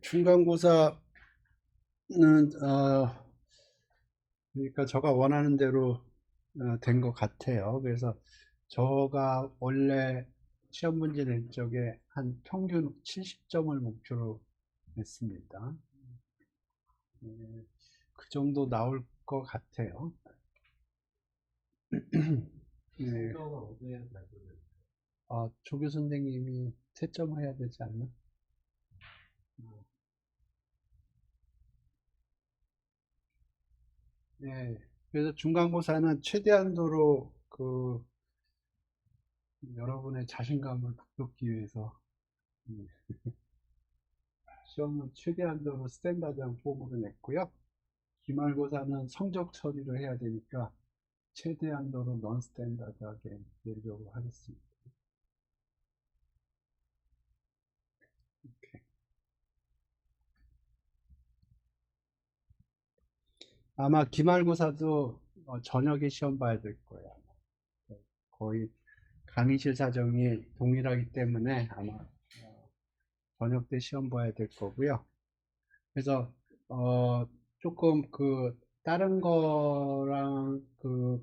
중간고사는 그러니까 제가 원하는 대로 된 것 같아요. 그래서 저가 원래 시험 문제 낼 적에 한 평균 70점을 목표로 했습니다. 그 정도 나올 것 같아요. 네. 조교 선생님이 채점을 해야 되지 않나? 네. 그래서 중간고사는 최대한도로 여러분의 자신감을 북돋기 위해서 음, 시험은 최대한도로 스탠다드한 폼으로 냈고요. 기말고사는 성적 처리를 해야 되니까 최대한도로 넌 스탠다드하게 내려고 하겠습니다. 이렇게. 아마 기말고사도 저녁에 시험 봐야 될 거예요. 거의 강의실 사정이 동일하기 때문에 아마 저녁 때 시험 봐야 될 거고요. 그래서 조금 다른 거랑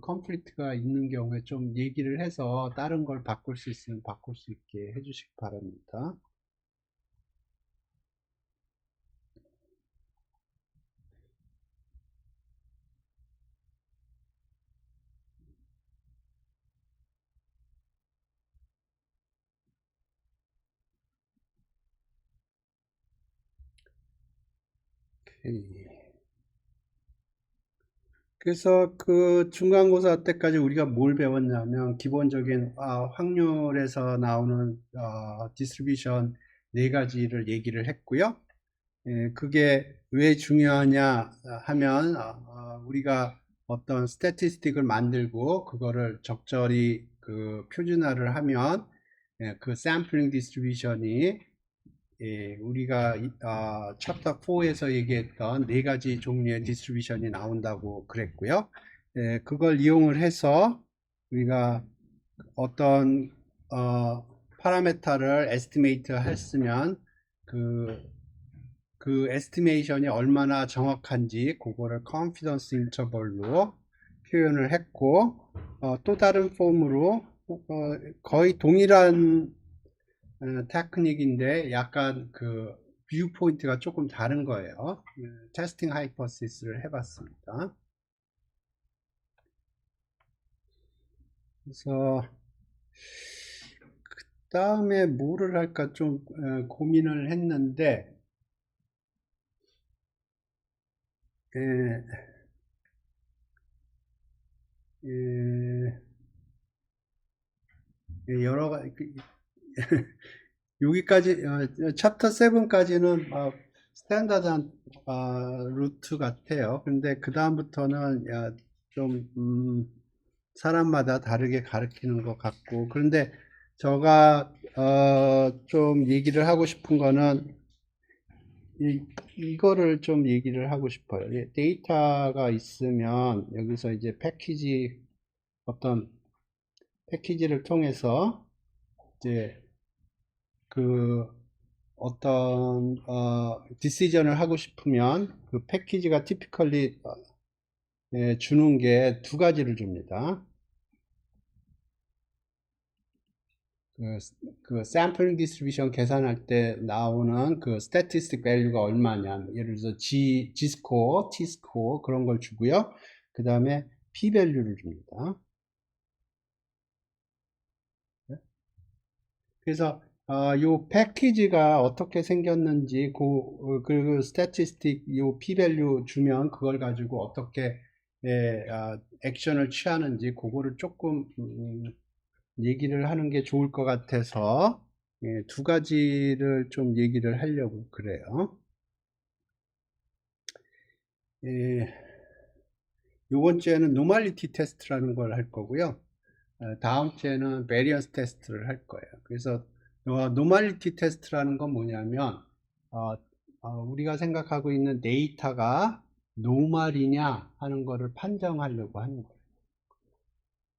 컨플릭트가 있는 경우에 좀 얘기를 해서 다른 걸 바꿀 수 있으면 바꿀 수 있게 해주시기 바랍니다. 오케이. 그래서 중간고사 때까지 우리가 뭘 배웠냐면 기본적인 확률에서 나오는 디스트리뷰션 네 가지를 얘기를 했고요. 예, 그게 왜 중요하냐 하면 우리가 어떤 스태티스틱을 만들고 그거를 적절히 표준화를 하면 그 샘플링 디스트리뷰션이 우리가 챕터 4에서 얘기했던 네 가지 종류의 디스트리뷰션이 나온다고 그랬고요. 그걸 이용을 해서 우리가 어떤 파라메타를 에스티메이트 했으면 그 에스티메이션이 얼마나 정확한지 그거를 컨피던스 인터벌로 표현을 했고 또 다른 폼으로 거의 동일한 테크닉인데 약간 뷰 포인트가 조금 다른 거예요. 테스팅 하이퍼시스를 해봤습니다. 그래서 그 다음에 뭐를 할까 좀 고민을 했는데 에, 에, 여러 가지 여기까지 챕터 7까지는 스탠다드한 루트 같아요. 근데 그 다음부터는 좀 사람마다 다르게 가르치는 것 같고 그런데 제가 좀 얘기를 하고 싶은 거는 이거를 좀 얘기를 하고 싶어요. 데이터가 있으면 여기서 이제 어떤 패키지를 통해서 이제 그 어떤 디시전을 하고 싶으면 그 패키지가 티피컬리 주는 게 두 가지를 줍니다. 샘플링 디스트리뷰션 계산할 때 나오는 스태티스틱 밸류가 얼마냐, 예를 들어서 G 스코어, T 스코어 그런 걸 주고요. 그 다음에 P 밸류를 줍니다. 그래서 요 패키지가 어떻게 생겼는지 그 스태티스틱 요 p-밸류 주면 그걸 가지고 어떻게 액션을 취하는지 그거를 조금 얘기를 하는 게 좋을 것 같아서 두 가지를 좀 얘기를 하려고 그래요. 예, 요번 주에는 노멀리티 테스트라는 걸 할 거고요. 다음 주에는 베리언스 테스트를 할 거예요. 그래서 노멀리티 테스트라는 건 뭐냐면 어, 우리가 생각하고 있는 데이터가 노멀이냐 하는 거를 판정하려고 하는 거예요.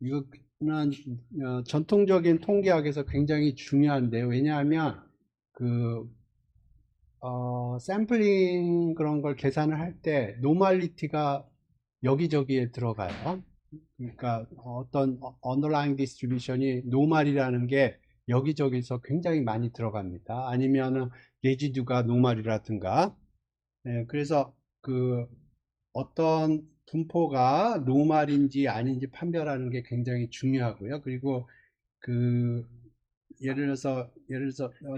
이거는 전통적인 통계학에서 굉장히 중요한데요. 왜냐하면 그 샘플링 그런 걸 계산을 할 때 노멀리티가 여기저기에 들어가요. 그러니까 어떤 underlying distribution이 노멀이라는 게 여기저기서 굉장히 많이 들어갑니다. 아니면은 레지듀가 노멀이라든가. 그래서 그 어떤 분포가 노멀인지 아닌지 판별하는 게 굉장히 중요하고요. 그리고 그 예를 들어서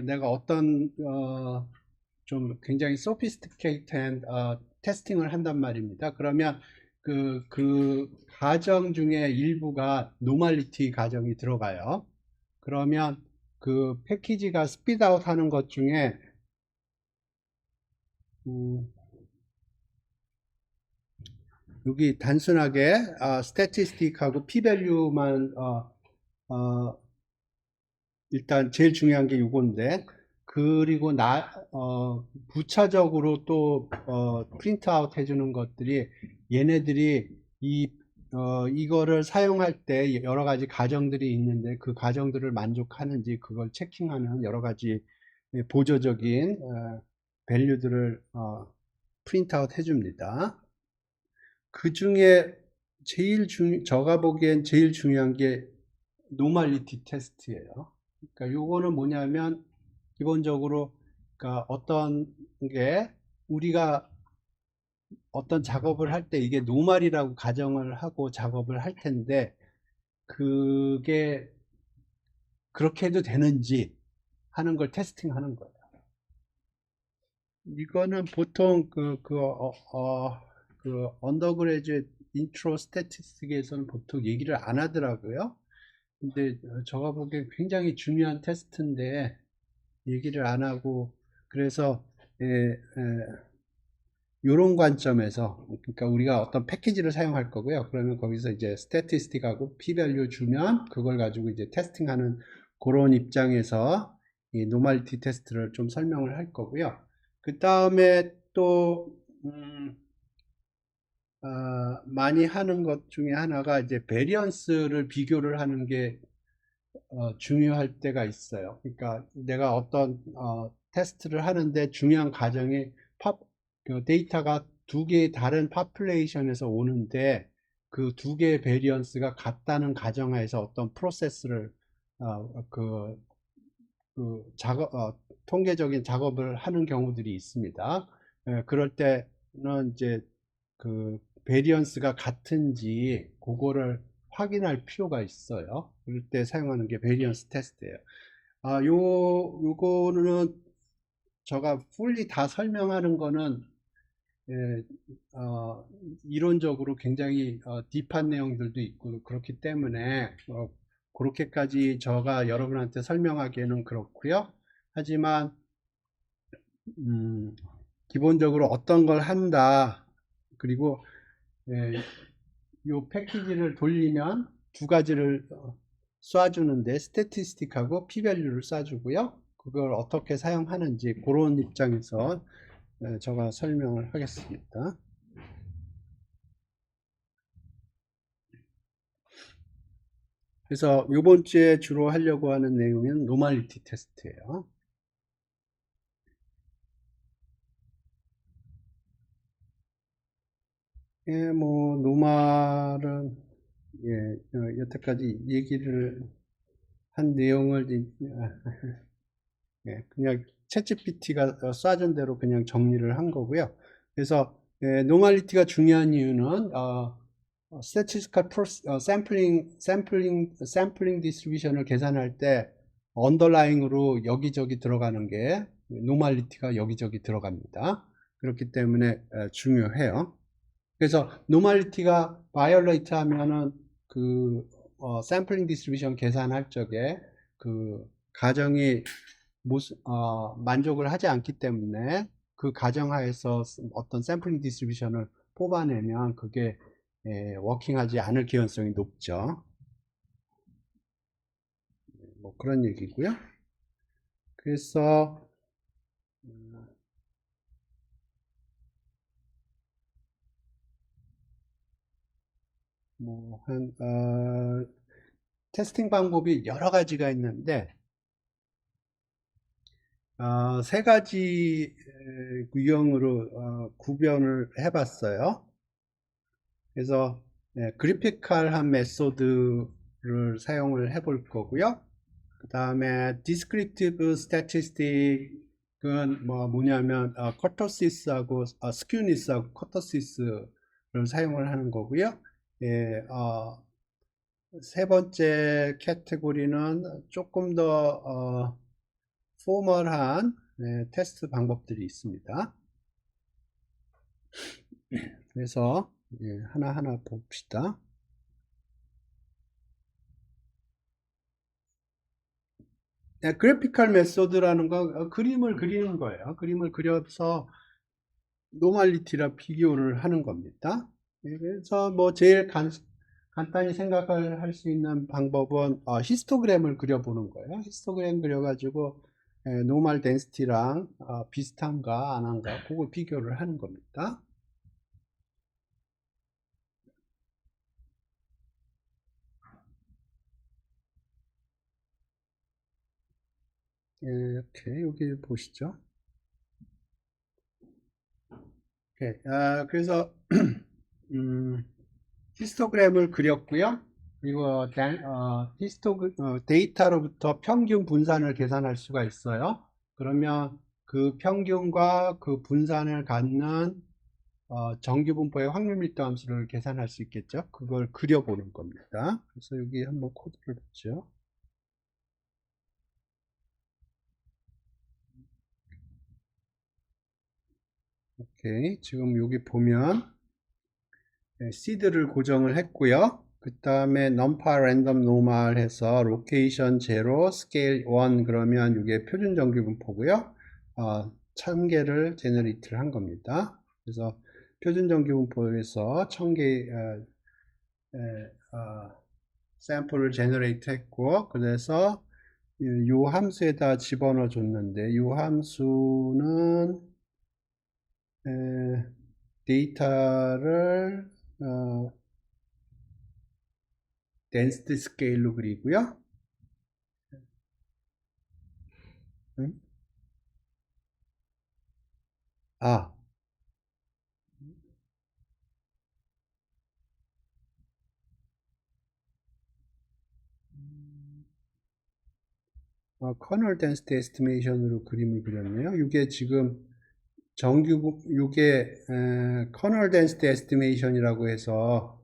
내가 어떤 좀 굉장히 sophisticated 테스팅을 한단 말입니다. 그러면 그 가정 중에 일부가 노멀리티 가정이 들어가요. 그러면 그 패키지가 스피드아웃 하는 것 중에 음, 여기 단순하게 스태티스틱하고 p-value만 일단 제일 중요한 게 이건데, 그리고 부차적으로 또 프린트아웃 해주는 것들이 얘네들이 이거를 사용할 때 여러 가지 가정들이 있는데 그 가정들을 만족하는지 그걸 체킹하는 여러 가지 보조적인 밸류들을 프린트아웃 해줍니다. 그 중에 제가 보기엔 제일 중요한 게 노멀리티 테스트예요. 그러니까 요거는 뭐냐면 기본적으로 그러니까 어떤 게 우리가 어떤 작업을 할 때 이게 노멀이라고 가정을 하고 작업을 할 텐데 그게 그렇게 해도 되는지 하는 걸 테스팅하는 거예요. 이거는 보통 언더그레주에이트 인트로 스태티스틱에서는 보통 얘기를 안 하더라고요. 근데 제가 보기엔 굉장히 중요한 테스트인데 얘기를 안 하고 그래서 이런 관점에서 그러니까 우리가 어떤 패키지를 사용할 거고요. 그러면 거기서 이제 스태티스틱하고 p-value 주면 그걸 가지고 이제 테스팅하는 그런 입장에서 이 노멀티 테스트를 좀 설명을 할 거고요. 그 다음에 또 많이 하는 것 중에 하나가 이제 베리언스를 비교를 하는 게 중요할 때가 있어요. 그러니까 내가 어떤 테스트를 하는데 중요한 과정이 그 데이터가 두 개의 다른 파퓰레이션에서 오는데 그 두 개의 베리언스가 같다는 가정하에서 어떤 프로세스를 그 작업 통계적인 작업을 하는 경우들이 있습니다. 그럴 때는 이제 그 베리언스가 같은지 그거를 확인할 필요가 있어요. 그럴 때 사용하는 게 베리언스 테스트예요. 요거는 제가 풀리 다 설명하는 거는 예, 이론적으로 굉장히 딥한 내용들도 있고 그렇기 때문에 그렇게까지 제가 여러분한테 설명하기에는 그렇고요. 하지만 기본적으로 어떤 걸 한다. 그리고 예, 요 패키지를 돌리면 두 가지를 쏴주는데 스태티스틱하고 p-value를 쏴주고요. 그걸 어떻게 사용하는지 그런 입장에서 제가 설명을 하겠습니다. 그래서 이번 주에 주로 하려고 하는 내용은 노멀리티 테스트예요. 예, 뭐 노멀은 여태까지 얘기를 한 내용을 그냥 챗GPT가 쏴준 대로 그냥 정리를 한 거고요. 그래서 노멀리티가 중요한 이유는 statistical sampling distribution을 계산할 때 언더라잉으로 여기저기 들어가는 게 노멀리티가 여기저기 들어갑니다. 그렇기 때문에 중요해요. 그래서 노멀리티가 바이올레이트 하면은 그 샘플링 디스트리뷰션 계산할 적에 그 가정이 만족을 하지 않기 때문에 그 가정하에서 어떤 샘플링 디스트리뷰션을 뽑아내면 그게 워킹하지 않을 개연성이 높죠. 뭐 그런 얘기고요. 그래서 테스팅 방법이 여러 가지가 있는데 세 가지 유형으로 구별을 해봤어요. 그래서 그래피컬한 메소드를 사용을 해볼 거고요. 그 다음에 descriptive statistic은 뭐냐면 커터시스하고 스큐니스하고 커터시스를 사용을 하는 거고요. 예, 세 번째 캐테고리는 조금 더 포멀한 테스트 방법들이 있습니다. 그래서 하나하나 봅시다. 그래피컬 메소드라는 건 그림을 그리는 거예요. 그림을 그려서 노멀리티랑 비교를 하는 겁니다. 그래서 뭐 제일 간단히 생각을 할 수 있는 방법은 히스토그램을 그려보는 거예요. 히스토그램 그려가지고 노멀 덴시티랑 비슷한가 안 한가 그걸 비교를 하는 겁니다. 이렇게 여기 보시죠. 그래서 히스토그램을 그렸고요. 그리고 데이터로부터 평균 분산을 계산할 수가 있어요. 그러면 그 평균과 그 분산을 갖는 정규분포의 확률 밀도 함수를 계산할 수 있겠죠. 그걸 그려보는 겁니다. 그래서 여기 한번 코드를 넣죠. 오케이. 지금 여기 보면 시드를 고정을 했고요. 그 다음에 numpa random normal 해서 로케이션 0, 스케일 1 그러면 이게 표준 정규분포고요. 1000개를 제너레이트를 한 겁니다. 그래서 표준 정규분포에서 1000개 샘플을 제너레이트 했고, 그래서 이 함수에다 집어넣어 줬는데 이 함수는 데이터를 덴시티 스케일로 그리고요. 응? 커널 덴시티 에스티메이션으로 그림을 그렸네요. 이게 지금 이게 커널 덴시티 에스티메이션이라고 해서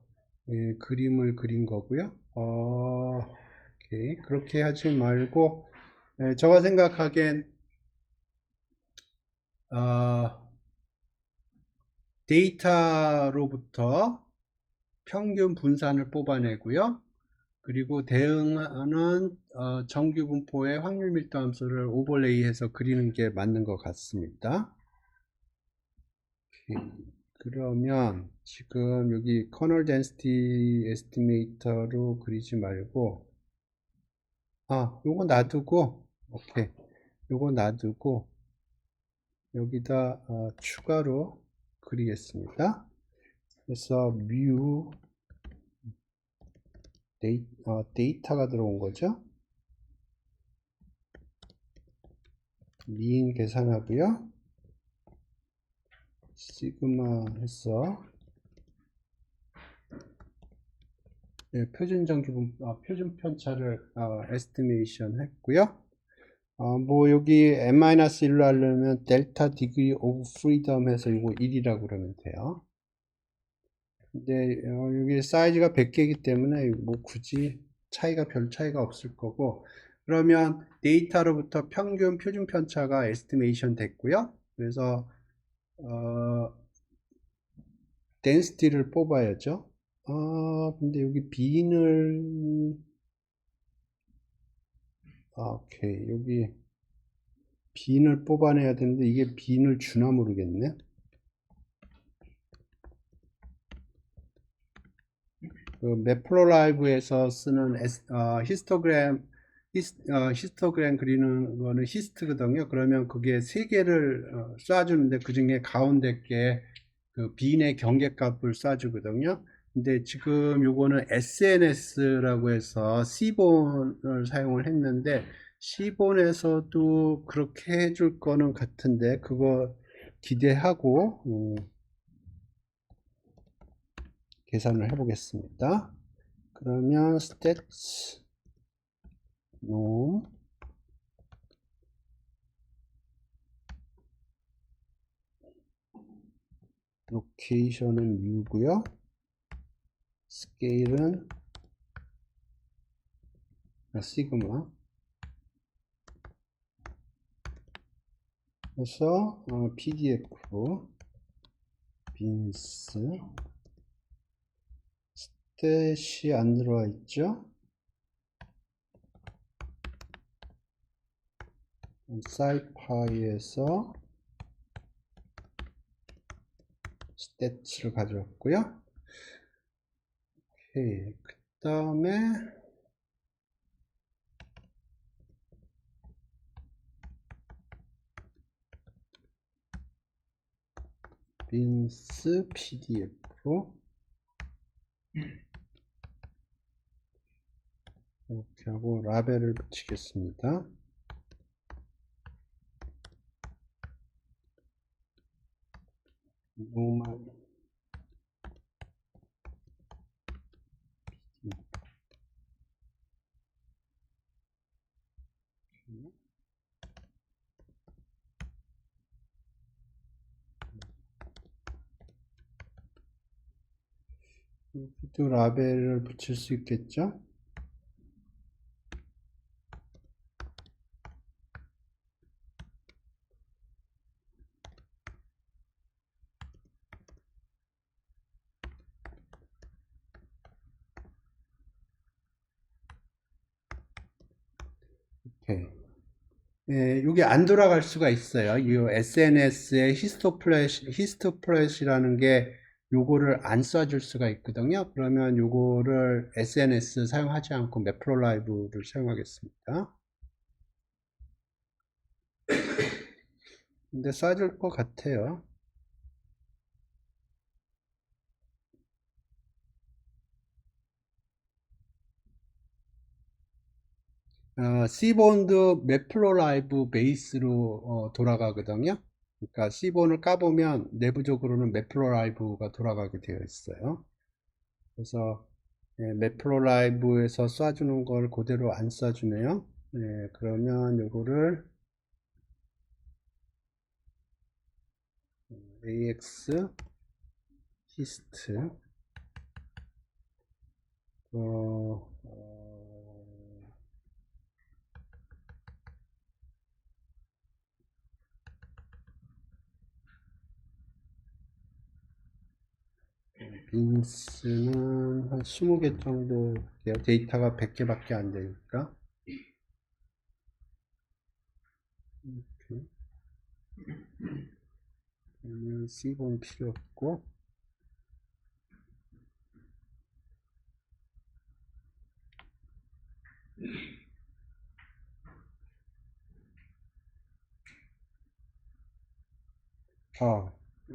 그림을 그린 거고요. 오케이. 그렇게 하지 말고 제가 생각하기엔 데이터로부터 평균 분산을 뽑아내고요. 그리고 대응하는 정규분포의 확률 밀도 함수를 오버레이해서 그리는 게 맞는 것 같습니다. 그러면 지금 여기 커널 덴시티 에스티메이터로 그리지 말고 요거 놔두고 오케이 요거 놔두고 여기다 추가로 그리겠습니다. 그래서 뮤 데이터가 들어온 거죠. 미인 계산하고요. 시그마 해서 표준 편차를 에스티메이션 했고요. 뭐 여기 n-1로 하려면 델타 디그리 오브 프리덤 해서 이거 1이라고 그러면 돼요. 근데 여기 사이즈가 100개이기 때문에 뭐 굳이 별 차이가 없을 거고, 그러면 데이터로부터 평균 표준 편차가 에스티메이션 됐고요. 그래서 덴시티를 뽑아야죠. 근데 여기 빈을 오케이. 여기 빈을 뽑아내야 되는데 이게 빈을 주나 모르겠네. 그 매플로라이브에서 쓰는 히스토그램 그리는 거는 히스트거든요. 그러면 그게 세 개를 쏴주는데 그 중에 가운데 게 그 빈의 경계값을 쏴주거든요. 근데 지금 요거는 SNS라고 해서 C본을 사용을 했는데 C본에서도 그렇게 해줄 거는 같은데 그거 기대하고 계산을 해보겠습니다. 그러면 stats 놈 로케이션은 U고요. 스케일은 시그마. 그래서 PDF 빈스 스탯이 안 들어와 있죠. 사이파이에서 스탯을 가져왔고요. 오케이. 그 다음에 빈스 PDF 이렇게 하고 라벨을 붙이겠습니다. 노멀 여기도 라벨을 붙일 수 있겠죠? 오케이. 예, 이게 안 돌아갈 수가 있어요. 이 SNS의 히스토플래시라는 게 요거를 안 써줄 수가 있거든요. 그러면 요거를 SNS 사용하지 않고 매프로라이브를 사용하겠습니다. 근데 써줄 것 같아요. C본도 매플로라이브 베이스로 돌아가거든요. 그러니까 C본을 까보면 내부적으로는 매플로라이브가 돌아가게 되어 있어요. 그래서 매플로라이브에서 쏴주는 걸 그대로 안 쏴주네요. 그러면 요거를 AX 히스트 빈스는 한 20개 정도 돼요. 데이터가 100개밖에 안 되니까. 이렇게. 그러면 C본 필요 없고.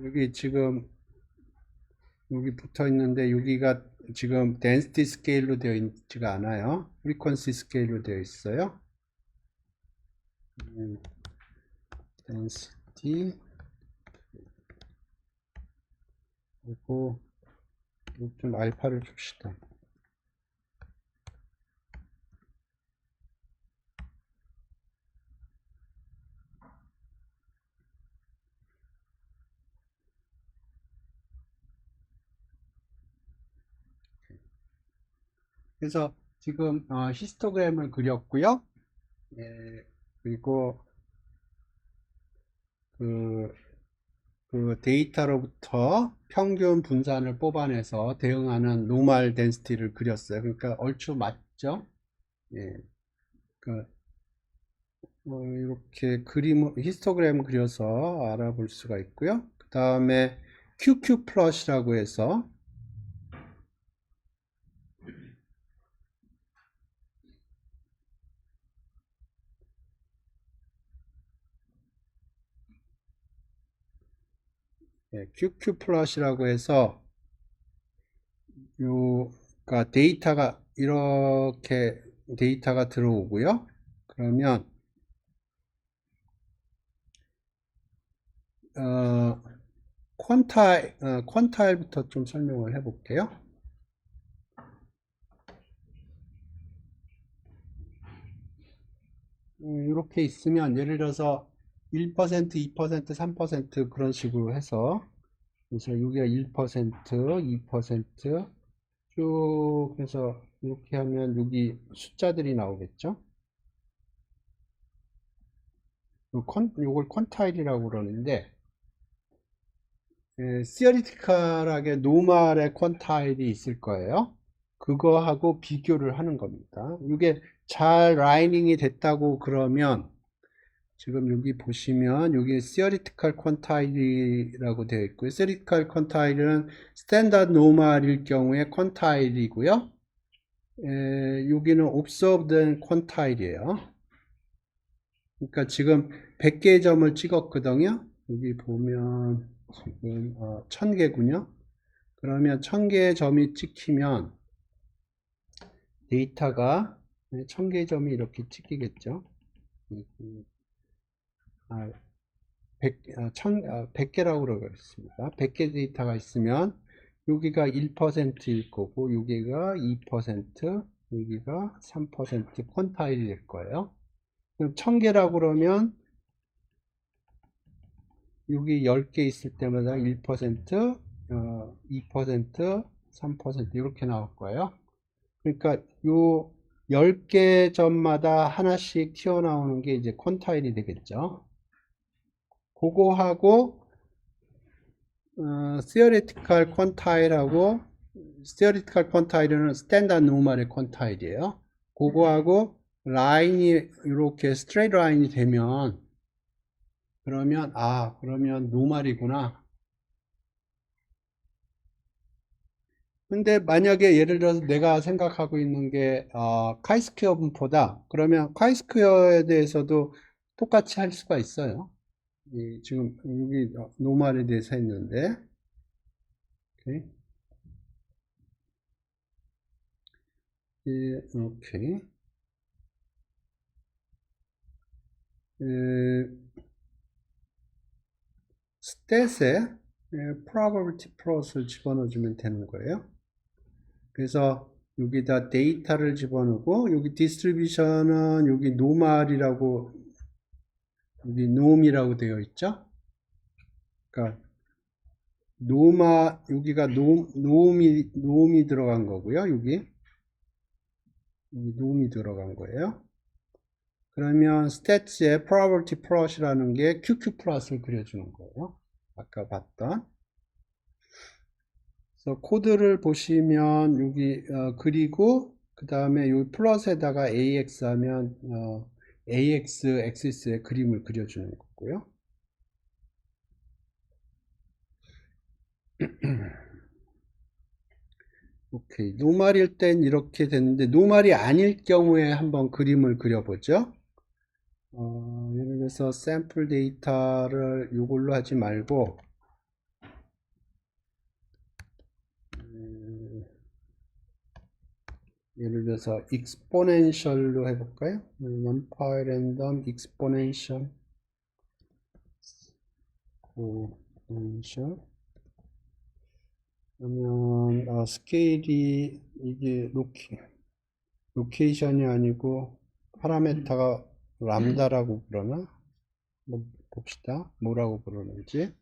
여기 지금 여기 붙어 있는데 여기가 지금 density 스케일로 되어 있지가 않아요. frequency 스케일로 되어 있어요. density 그리고 좀 알파를 줍시다. 그래서 지금 히스토그램을 그렸고요. 그리고 그 데이터로부터 평균 분산을 뽑아내서 대응하는 노멀 덴시티를 그렸어요. 그러니까 얼추 맞죠? 예. 이렇게 히스토그램을 그려서 알아볼 수가 있고요. 그 다음에 QQ 플롯이라고 해서 QQ 플롯이라고 해서 그러니까 데이터가 이렇게 데이터가 들어오고요. 그러면 퀀타일부터 좀 설명을 해볼게요. 이렇게 있으면 예를 들어서 1%, 2%, 3% 그런 식으로 해서 그래서 여기가 1%, 2%, 쭉 해서 이렇게 하면 여기 숫자들이 나오겠죠? 요걸 퀀타일이라고 그러는데 시어리티컬하게 노멀의 퀀타일이 있을 거예요. 그거하고 비교를 하는 겁니다. 이게 잘 라이닝이 됐다고 그러면 지금 여기 보시면 여기 theoretical quantile이라고 되어 있고요. theoretical quantile은 standard normal일 경우에 quantile이고요. 여기는 observed quantile이에요. 그러니까 지금 100개의 점을 찍었거든요. 여기 보면 지금 1000개군요. 그러면 1000개의 점이 찍히면 데이터가 1000개의 점이 이렇게 찍히겠죠. 100개라고 그러겠습니다. 100개 데이터가 있으면 여기가 1%일 거고 여기가 2%, 여기가 3% 퀀타일이 될 거예요. 그럼 1000개라고 그러면 여기 10개 있을 때마다 1%, 2%, 3% 이렇게 나올 거예요. 그러니까 요 10개 점마다 하나씩 튀어나오는 게 이제 퀀타일이 되겠죠. 그거하고 theoretical quantile하고 theoretical quantile은 standard normal의 quantile이에요. 그거하고 라인이 이렇게 straight 라인이 되면 그러면 그러면 노멀이구나. 근데 만약에 예를 들어서 내가 생각하고 있는 게 카이스퀘어 분포다. 그러면 카이스퀘어에 대해서도 똑같이 할 수가 있어요. 지금 여기 노멀에 대해서 했는데 오케이. 오케이. 스탯에 probability 플러스를 집어넣어주면 되는 거예요. 그래서 여기다 데이터를 집어넣고 여기 디스트리뷰션은 여기 노멀이라고 여기 놈이라고 되어 있죠. 그러니까 여기가 놈이 들어간 거고요. 여기 놈이 들어간 거예요. 그러면 스태츠의 probability plot이라는 게 QQ 플러스를 그려주는 거예요. 아까 봤던. 그래서 코드를 보시면 여기 그리고 그 다음에 이 플러스에다가 AX 하면 AX 엑시스의 그림을 그려주는 거고요. 오케이. 노말일 땐 이렇게 됐는데 노말이 아닐 경우에 한번 그림을 그려보죠. 예를 들어서 샘플 데이터를 이걸로 하지 말고 예를 들어서 exponential로 해볼까요? numpy random exponential 그러면 스케일이 이게 로케이션이 아니고 파라메타가 람다라고 그러나 한번 봅시다. 뭐라고 부르는지.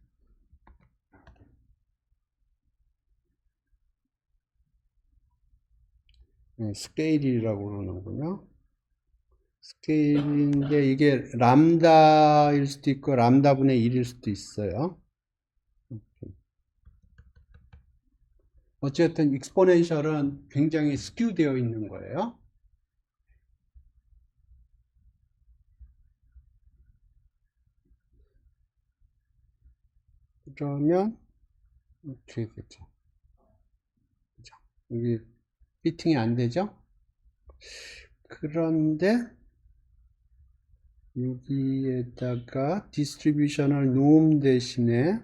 스케일이라고 그러는군요. 스케일인데 이게 람다일 수도 있고 람다분의 1일 수도 있어요. 어쨌든 익스포넨셜은 굉장히 스큐 되어 있는 거예요. 그러면 어떻게 되죠? 여기 피팅이 안 되죠? 그런데 여기에다가 디스트리뷰셔널 노음 대신에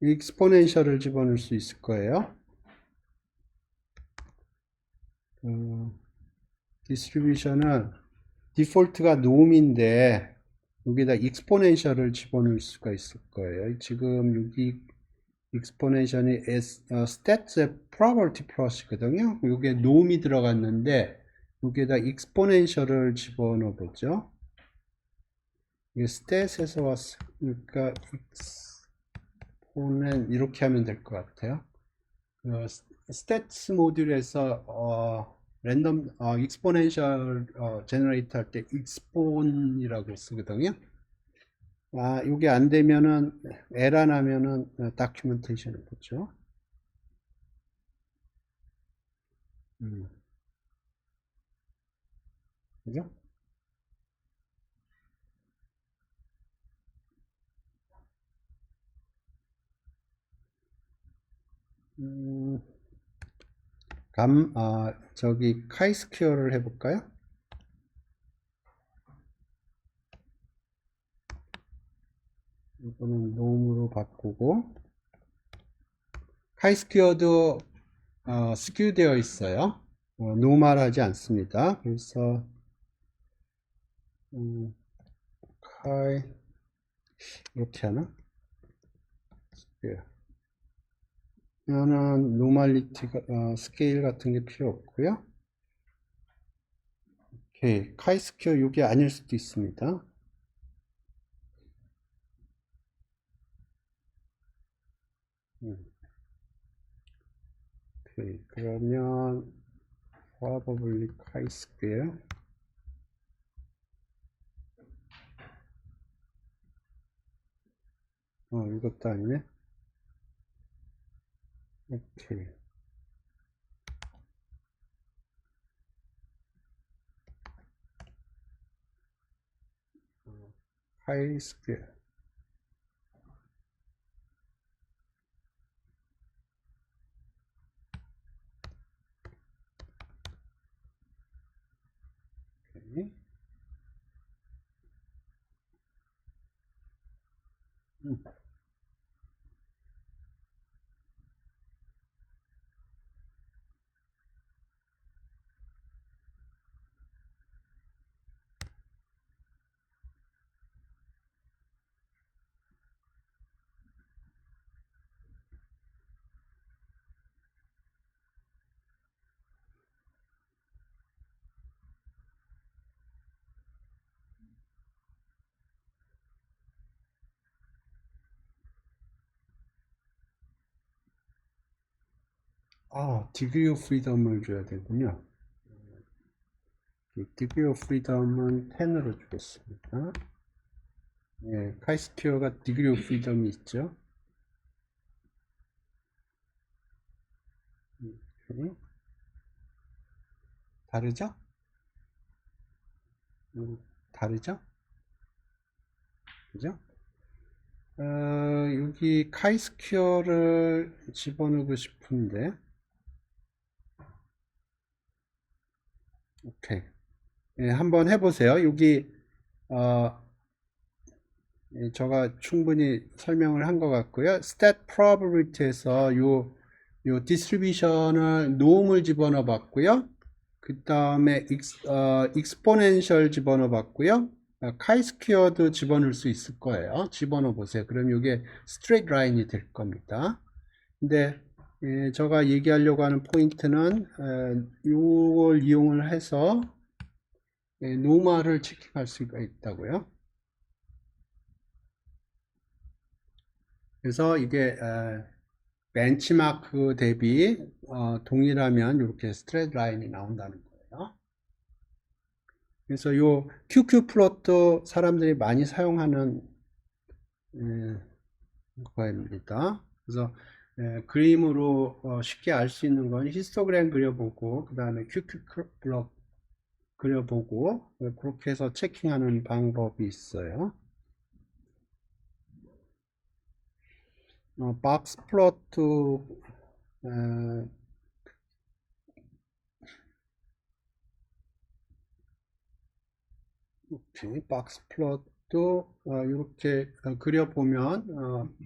익스포넨셜을 집어넣을 수 있을 거예요. 디스트리뷰션은 디폴트가 놈인데 여기다 익스포넨셜을 집어넣을 수가 있을 거예요. 지금 여기 익스포넨셜이 stats property plus거든요. 여기에 놈이 들어갔는데 여기에다 익스포넨셜을 집어넣어 보죠. 이게 stat에서 왔으니까 익스포넨 이렇게 하면 될 것 같아요. stats 모듈에서 랜덤 익스포넨셜 제너레이터 할 때 익스폰이라고 쓰거든요. 이게 안 되면은 에러 나면은 다큐멘테이션을 보죠. 그죠? 저기 카이스퀘어를 해볼까요? 이거는 놈으로 바꾸고 카이스퀘어도 스큐 되어 있어요. 노멀하지 않습니다. 그래서 카이 이렇게 하나? 이거는 노멀리티가 스케일 같은 게 필요 없고요. 오케이, 카이스퀘어 이게 아닐 수도 있습니다. 오케이, 그러면 probably chi-square 이것도 아니네. 오케이. chi-square. 오케이. degree of freedom을 줘야 되군요. degree of freedom은 10으로 주겠습니다. 예, 카이스퀘어가 degree of freedom이 있죠. 오케이. 다르죠? 다르죠? 그죠? 여기 카이스퀘어를 집어넣고 싶은데 오케이. 예, 한번 해보세요. 여기 제가 충분히 설명을 한 것 같고요. stat probability에서 요 distribution을 놈을 집어넣어 봤고요. 그 다음에 exponential 집어넣어 봤고요. chi-square도 집어넣을 수 있을 거예요. 집어넣어 보세요. 그럼 이게 straight line이 될 겁니다. 근데 제가 얘기하려고 하는 포인트는 이걸 이용을 해서 노멀을 체킹할 수가 있다고요. 그래서 이게 벤치마크 대비 동일하면 이렇게 스트레이트 라인이 나온다는 거예요. 그래서 요 QQ 플롯도 사람들이 많이 사용하는 거입니다. 그래서 그림으로 쉽게 알 수 있는 건 히스토그램 그려보고 그 다음에 QQ 플롯 그려보고 그렇게 해서 체킹하는 방법이 있어요. 박스 플롯도 오케이, 박스 플롯도 이렇게 그려보면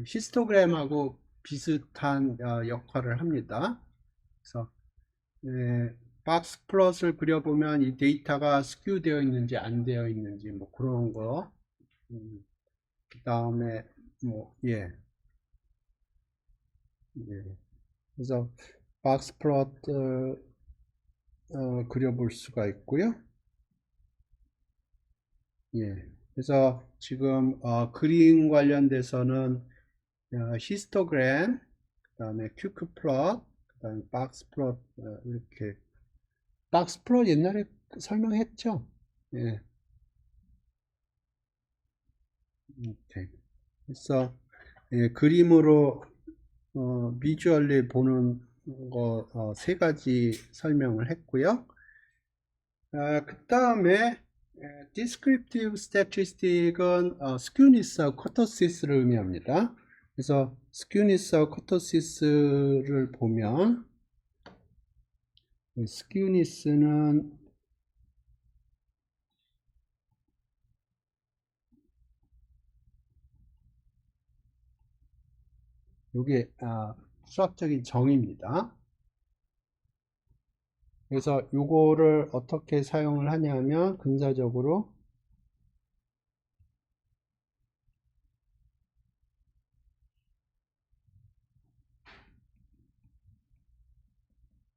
히스토그램하고 비슷한 역할을 합니다. 그래서 박스 플롯을 그려보면 이 데이터가 스큐 되어 있는지 안 되어 있는지 뭐 그런 거. 그 다음에 뭐 예. 그래서 박스 플롯 그려볼 수가 있고요. 예. 그래서 지금 그림 관련돼서는 히스토그램, 그 다음에 큐크 플롯, 그 다음에 박스 플롯 이렇게 박스 플롯 옛날에 설명했죠. 예. 이렇게. 그래서 그림으로 비주얼리 보는 거 세 가지 설명을 했고요. 그 다음에 descriptive statistic은 skewness하고 kurtosis를 의미합니다. 그래서 skewness하고 kurtosis를 보면 skewness는 이게 수학적인 정의입니다. 그래서 이거를 어떻게 사용을 하냐면 근사적으로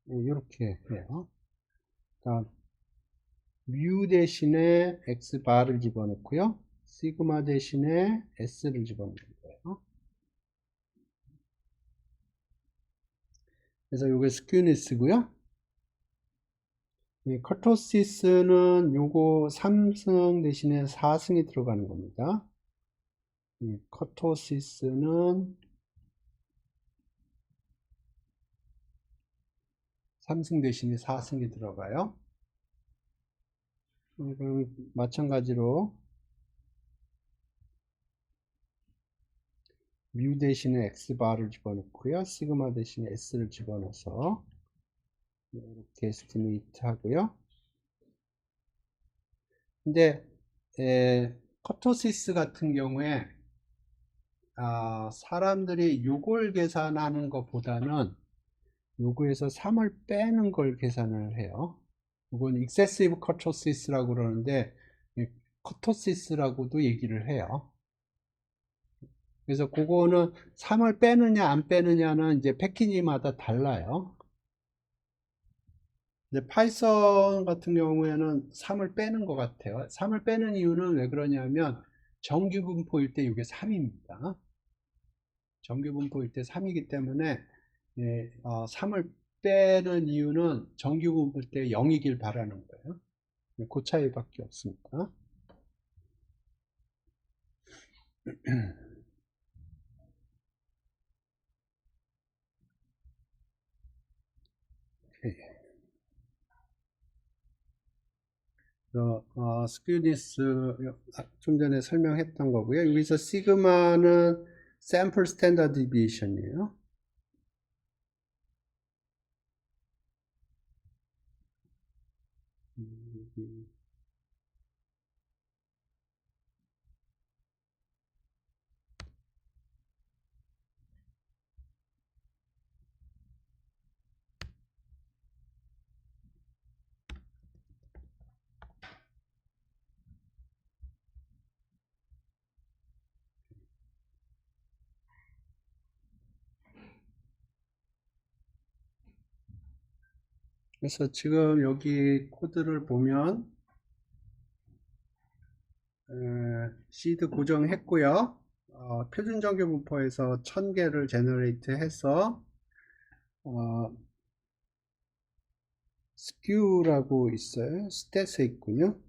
이렇게 해요. 뮤 대신에 x 바를 집어넣고요. 시그마 대신에 s를 집어넣는 거예요. 그래서 이게 스큐니스고요. 이 커토시스는 요거 3승 대신에 4승이 들어가는 겁니다. 이 커토시스는 3승 대신에 4승이 들어가요. 그럼 마찬가지로 뮤 대신에 x바를 집어넣고요. 시그마 대신에 s를 집어넣어서 이렇게 에스티메이트 하고요. 근데 커토시스 같은 경우에 사람들이 6을 계산하는 것보다는 요거에서 3을 빼는 걸 계산을 해요. 이건 excessive kurtosis라고 그러는데 kurtosis라고도 얘기를 해요. 그래서 그거는 3을 빼느냐 안 빼느냐는 이제 패키지마다 달라요. 근데 파이썬 같은 경우에는 3을 빼는 것 같아요. 3을 빼는 이유는 왜 그러냐면 정규분포일 때 이게 3입니다. 정규분포일 때 3이기 때문에 3을 빼는 이유는 정규분포일 때 0이길 바라는 거예요. 그 차이밖에 없습니다. 스큐니스 좀 전에 설명했던 거고요. 여기서 시그마는 샘플 스탠더드 디비에이션이에요. 그래서 지금 여기 코드를 보면 시드 고정했고요. 표준 정규 분포에서 1000개를 제너레이트 해서 skew라고 있어요. 스탯에 있군요.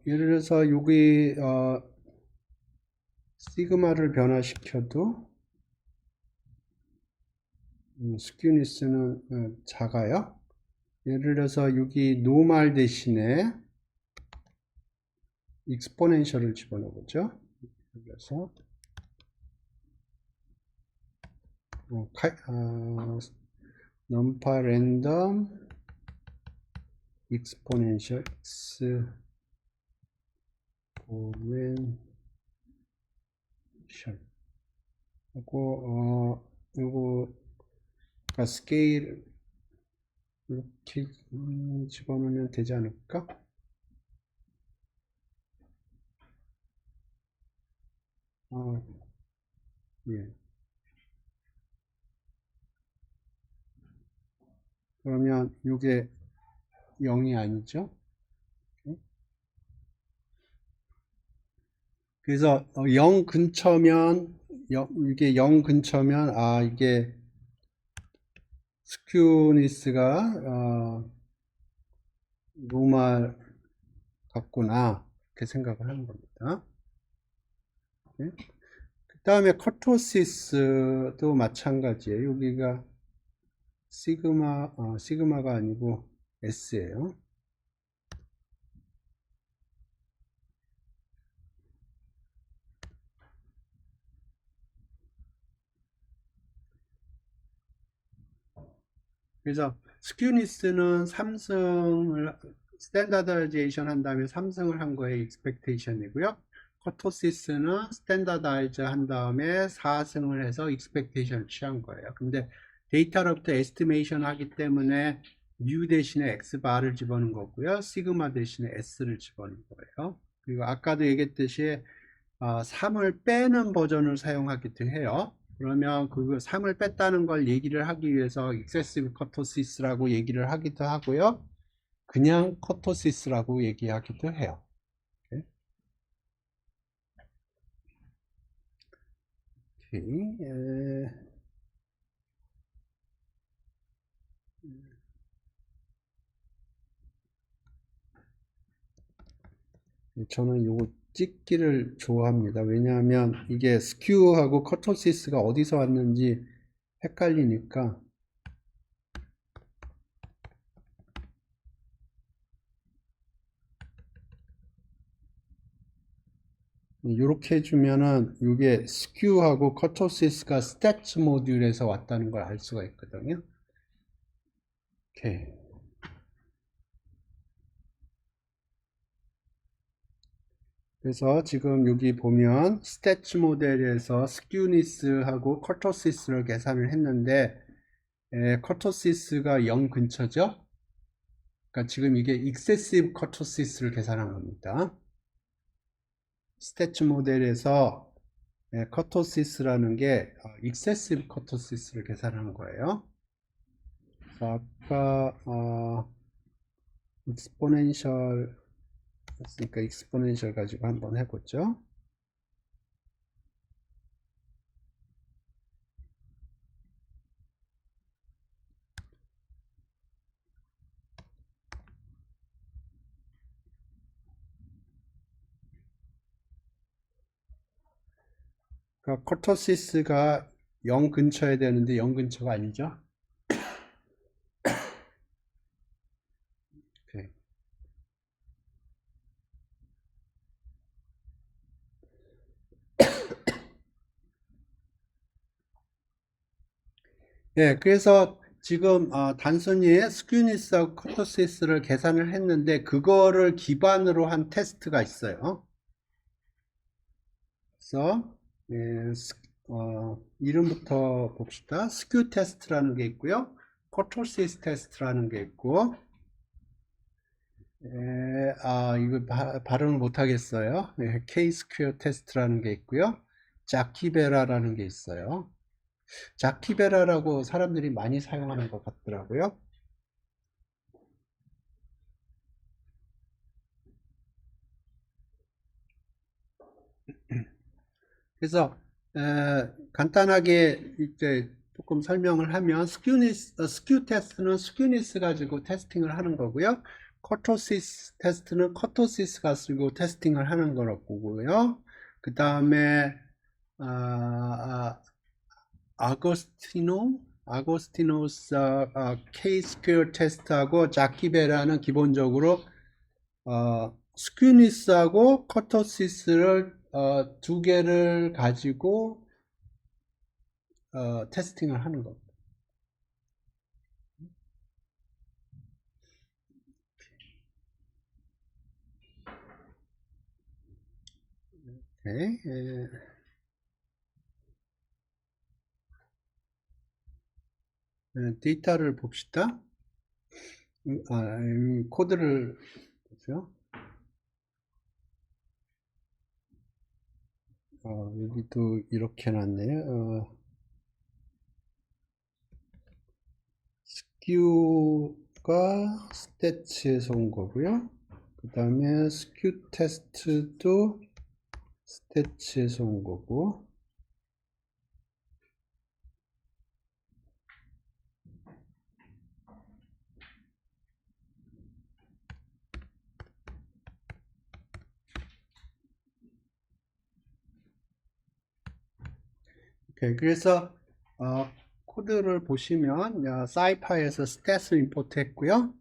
예를 들어서 여기 시그마를 변화시켜도 스큐니스는 작아요. 예를 들어서 여기 노말 대신에 익스포넨셜을 집어넣어 보죠. 그래서 넘파 랜덤 익스포넨셜 하고 요거 스케일 이렇게 집어넣으면 되지 않을까? 예. 그러면 이게 0이 아니죠? 그래서 0 근처면 이게 0 근처면 이게 스큐니스가 노말 같구나 이렇게 생각을 하는 겁니다. 네? 그 다음에 커토시스도 마찬가지예요. 여기가 시그마가 아니고 S예요. 그래서 스큐니스는 스탠다드이제이션 한 다음에 3승을 한 거에 익스펙테이션이고요. 커토시스는 스탠다드이즈 한 다음에 4승을 해서 익스펙테이션을 취한 거예요. 근데 데이터로부터 에스티메이션 하기 때문에 U 대신에 X 바를 집어넣은 거고요. 시그마 대신에 S를 집어넣은 거예요. 그리고 아까도 얘기했듯이 3을 빼는 버전을 사용하기도 해요. 그러면 그 3을 뺐다는 걸 얘기를 하기 위해서 excessive curtosis라고 얘기를 하기도 하고요. 그냥 curtosis라고 얘기하기도 해요. 오케이. 저는 요거 찍기를 좋아합니다. 왜냐하면 이게 스큐하고 커토시스가 어디서 왔는지 헷갈리니까. 이렇게 해주면은 이게 스큐하고 커토시스가 스태츠 모듈에서 왔다는 걸 알 수가 있거든요. 오케이. 그래서 지금 여기 보면 스태츠 모델에서 스큐니스하고 커토시스를 계산을 했는데 커토시스가 0 근처죠. 그러니까 지금 이게 익세시브 커토시스를 계산한 겁니다. 스태츠 모델에서 커토시스라는 게 익세시브 커토시스를 계산한 거예요. 아까 익스포넨셜 했으니까 익스포넨셜 가지고 한번 해보죠. 그러니까 커토시스가 0 근처에 되는데 0 근처가 아니죠. 오케이. 예, 그래서 지금 단순히 스큐니스하고 커토시스를 계산을 했는데 그거를 기반으로 한 테스트가 있어요. 그래서 이름부터 봅시다. 스큐 테스트라는 게 있고요. 커토시스 테스트라는 게 있고 이거 발음을 못하겠어요. K-스퀘어 테스트라는 게 있고요. 자키베라라는 게 있어요. 자키베라라고 사람들이 많이 사용하는 것 같더라고요. 그래서 간단하게 이제 조금 설명을 하면 스큐 테스트는 스큐니스 가지고 테스팅을 하는 거고요. 커토시스 테스트는 커토시스 가지고 테스팅을 하는 거고요. 그 다음에 아고스티노스 K-스퀘어 테스트하고 자키베라는 기본적으로 스큐니스하고 커토시스를 두 개를 가지고 테스팅을 하는 겁니다. 네, 데이터를 봅시다. 코드를 보죠. 여기도 이렇게 놨네요. 스큐가 스태츠에서 온 거고요. 그 다음에 스큐 테스트도 스태츠에서 온 거고, 오케이. 그래서 코드를 보시면 사이파이에서 스탯을 임포트 했고요.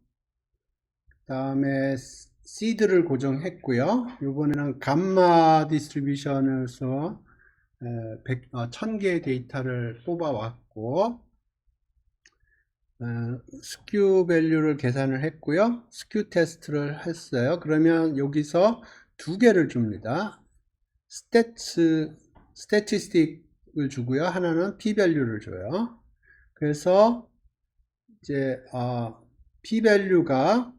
그 다음에 시드를 고정했고요. 이번에는 감마 디스트리뷰션에서 1000개의 데이터를 뽑아왔고, 스큐 밸류를 계산을 했고요. 스큐 테스트를 했어요. 그러면 여기서 두 개를 줍니다. 스태티스틱을 주고요. 하나는 p 밸류를 줘요. 그래서 이제 p 밸류가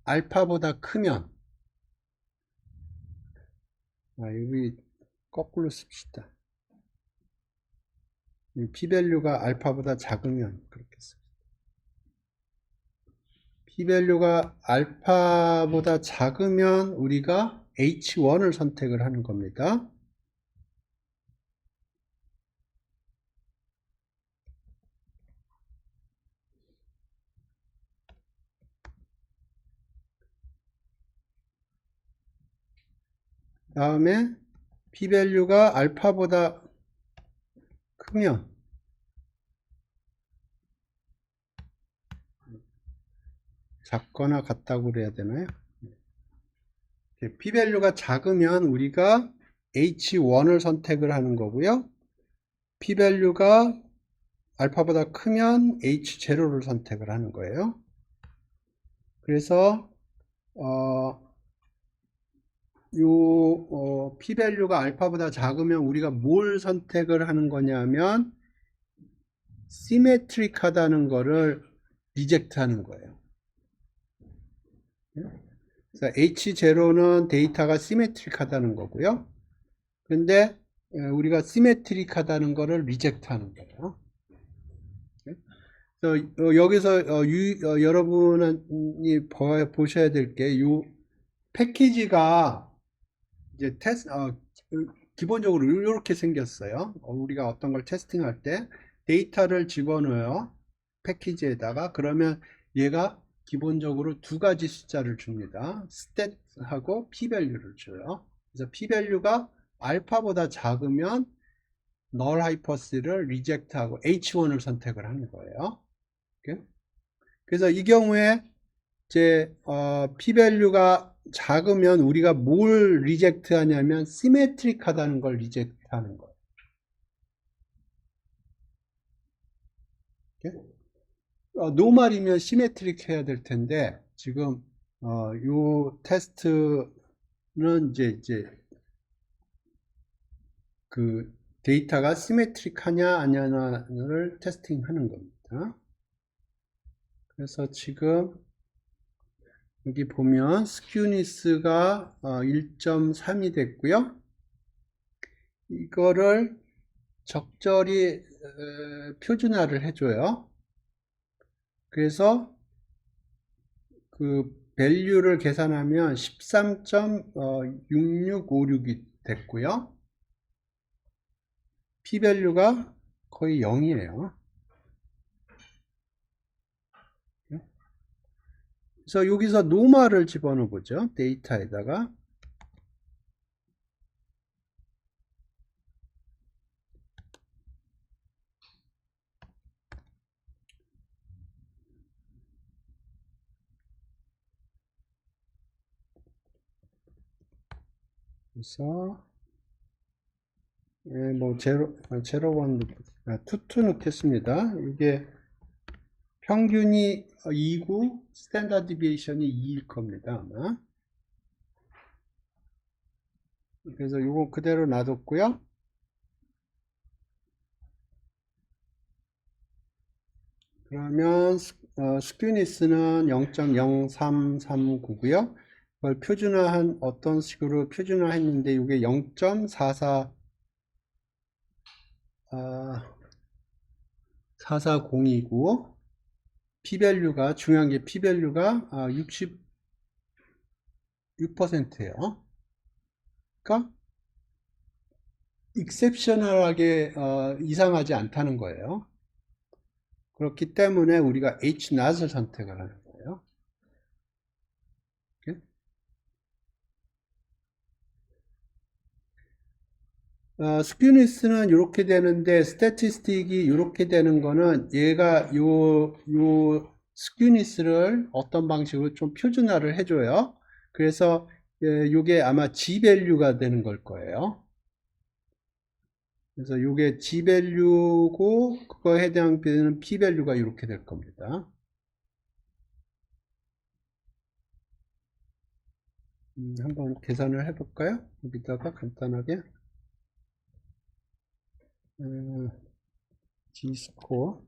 알파보다 크면, 여기 거꾸로 씁시다. p 밸류가 알파보다 작으면 그렇게 씁시다. p 밸류가 알파보다 작으면 우리가 h1을 선택을 하는 겁니다. 다음에 p 밸류가 알파보다 크면 작거나 같다고 그래야 되나요? p 밸류가 작으면 우리가 h1을 선택을 하는 거고요. p 밸류가 알파보다 크면 h0를 선택을 하는 거예요. 그래서 p 밸류가 알파보다 작으면 우리가 뭘 선택을 하는 거냐면 시메트릭하다는 거를 리젝트 하는 거예요. 그래서 H0는 데이터가 시메트릭하다는 거고요. 근데 우리가 시메트릭하다는 거를 리젝트 하는 거예요. 그래서 여기서 여러분이 보셔야 될 게 이 패키지가 이제 기본적으로 이렇게 생겼어요. 우리가 어떤 걸 테스팅할 때 데이터를 집어넣어요. 패키지에다가. 그러면 얘가 기본적으로 두 가지 숫자를 줍니다. 스탯하고 p-밸류를 줘요. 그래서 p-밸류가 알파보다 작으면 null hypothe를 reject하고 h1을 선택을 하는 거예요. 그래서 이 경우에 이제 p-밸류가 작으면 우리가 뭘 리젝트 하냐면 시메트릭 하다는 걸 리젝트 하는 거예요. 노말이면 시메트릭 해야 될 텐데 지금 요 테스트는 이제 그 데이터가 시메트릭 하냐 아냐를 테스팅하는 겁니다. 그래서 지금 여기 보면 스큐니스가 1.3이 됐고요. 이거를 적절히 표준화를 해줘요. 그래서 그 밸류를 계산하면 13.6656이 됐고요. p 밸류가 거의 0이에요. 그래서 여기서 노멀을 집어넣어 보죠. 데이터에다가. 그래서 예, 뭐, 제로 원, 투 넣겠습니다. 이게 평균이 2고, 스탠다드 디비에이션이 2일 겁니다, 아마. 그래서 이거 그대로 놔뒀고요. 그러면 스큐니스는 0.0339고요. 그걸 표준화한 어떤 식으로 표준화했는데 이게 0.44 440이고 P밸류가 중요한 게 P밸류가 66%예요. 그러니까 익셉셔널하게 이상하지 않다는 거예요. 그렇기 때문에 우리가 H-not을 선택을 하는 거예요. 스큐니스는 이렇게 되는데 스태티스틱이 이렇게 되는 거는 얘가 요 스큐니스를 어떤 방식으로 좀 표준화를 해줘요. 그래서 요게 아마 G밸류가 되는 걸 거예요. 그래서 요게 G밸류고 그거에 해당되는 P밸류가 이렇게 될 겁니다. 한번 계산을 해볼까요? 여기다가 간단하게 G스코어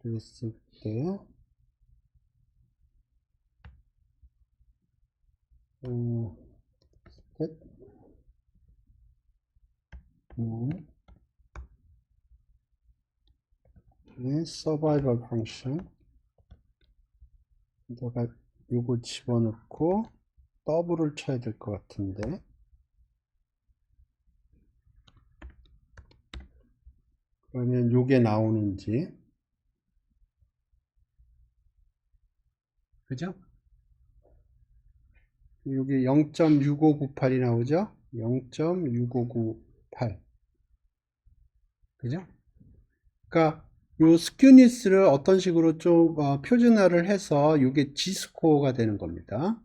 됐을 때 서바이벌 펑션 내가 요거 집어넣고 더블을 쳐야 될 것 같은데 그러면 요게 나오는지 그죠? 여기 0.6598이 나오죠? 0.6598 그죠? 그러니까 요 스큐니스를 어떤 식으로 좀 표준화를 해서 이게 G스코어가 되는 겁니다.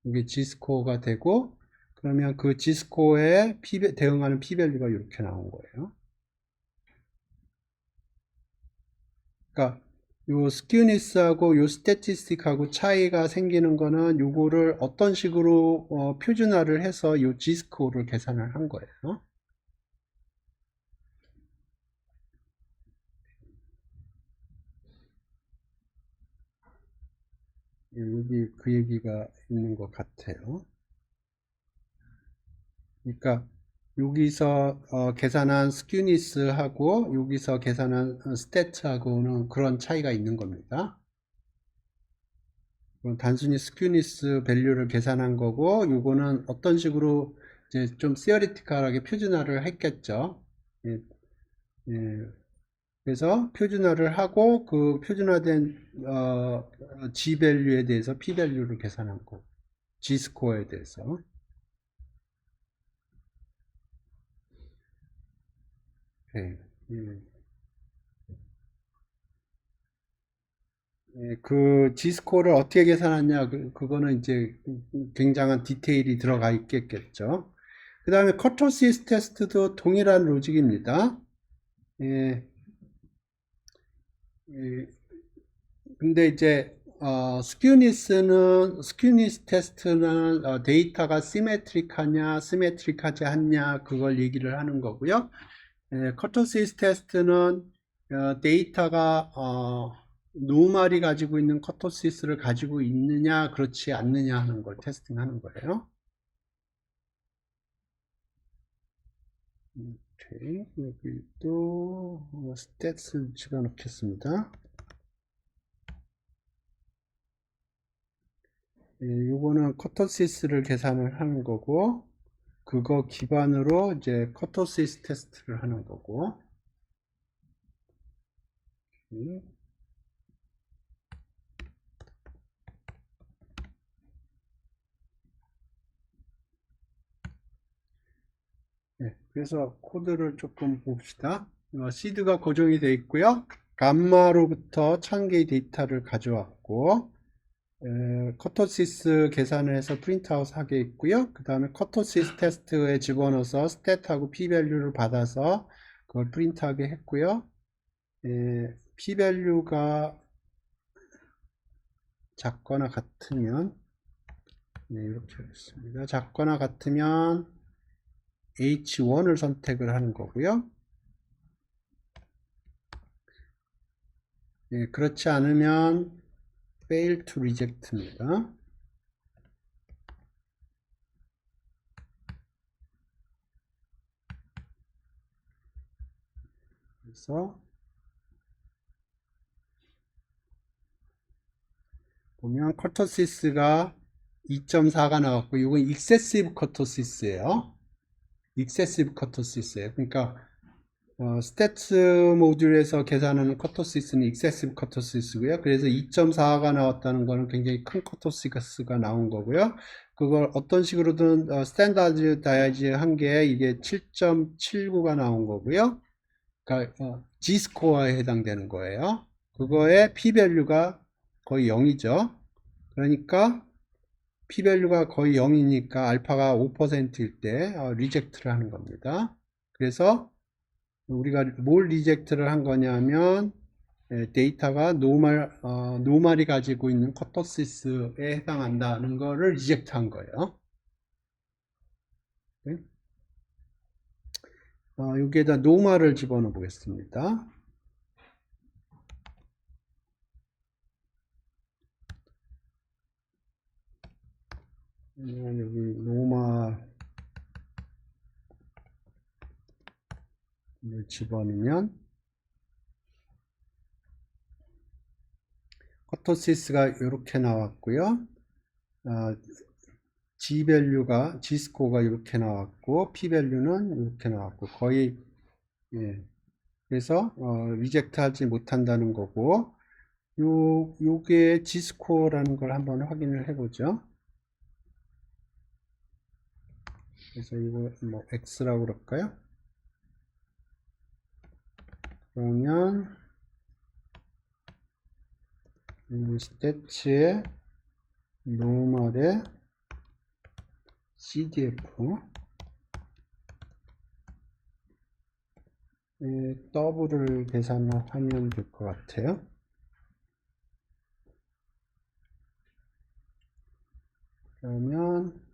이게 G스코어가 되고 그러면 그 G스코어에 대응하는 P밸류가 이렇게 나온 거예요. 그러니까 요 스큐니스하고 요 스태티스틱하고 차이가 생기는 거는 요거를 어떤 식으로 표준화를 해서 요 G스코어를 계산을 한 거예요. 여기 그 얘기가 있는 것 같아요. 그러니까 여기서 계산한 스큐니스하고 여기서 계산한 스태트하고는 그런 차이가 있는 겁니다. 단순히 스큐니스 밸류를 계산한 거고 요거는 어떤 식으로 이제 좀 시어리티컬하게 표준화를 했겠죠. 예, 예. 그래서 표준화를 하고 그 표준화된 G 밸류에 대해서 P 밸류를 계산한 거. G 스코어에 대해서. 네. 예. 예, 그 G스코어를 어떻게 계산하냐, 그거는 이제 굉장한 디테일이 들어가 있겠죠. 그 다음에 커터시스 테스트도 동일한 로직입니다. 예, 예, 근데 이제, 스큐니스 테스트는 데이터가 시메트릭하냐, 시메트릭하지 않냐, 그걸 얘기를 하는 거고요. 커터시스 테스트는 데이터가 노멀이 가지고 있는 커터시스를 가지고 있느냐 그렇지 않느냐 하는 걸 테스팅하는 거예요. 오케이. 여기 또 스탯을 집어넣겠습니다. 요거는 커터시스를 계산을 하는 거고 그거 기반으로 이제 커터시스 테스트를 하는 거고 그래서 코드를 조금 봅시다. 시드가 고정이 되어 있고요. 감마로부터 1000개의 데이터를 가져왔고 커토시스 계산을 해서 프린트아웃 하게 있고요. 그 다음에 커토시스 테스트에 집어넣어서 스탯하고 p-밸류를 받아서 그걸 프린트하게 했고요. p-밸류가 작거나 같으면 이렇게 하겠습니다. 작거나 같으면 H1을 선택을 하는 거고요. 그렇지 않으면 fail to reject입니다. 그래서 보면 커터시스가 2.4가 나왔고 이건 excessive 커터시스예요. excessive 커터시스예요. 그러니까 스태츠 모듈에서 계산하는 커터시스는 excessive 커터시스고요. 그래서 2.4가 나왔다는 거는 굉장히 큰 커터시스가 나온 거고요. 그걸 어떤 식으로든 스탠다드 다이지 한 게 이게 7.79가 나온 거고요. 그러니까 G스코어에 해당되는 거예요. 그거의 P-밸류가 거의 0이죠. 그러니까 P-밸류가 거의 0이니까 알파가 5%일 때 리젝트를 하는 겁니다. 그래서 우리가 뭘 리젝트를 한 거냐면 데이터가 노멀이 가지고 있는 커터시스에 해당한다는 거를 리젝트 한 거예요. 네? 여기에다 노멀을 집어넣어 보겠습니다. 여기 노멀을 집어넣으면 커터시스가 이렇게 나왔고요. G밸류가 G스코어가 이렇게 나왔고 P밸류는 이렇게 나왔고 거의 그래서 리젝트 하지 못한다는 거고 요게 G스코어라는 걸 한번 확인을 해보죠. 그래서 이거 뭐 X라고 그럴까요? 그러면 스태츠의 노멀의 CDF 더블을 계산하면 될 것 같아요. 그러면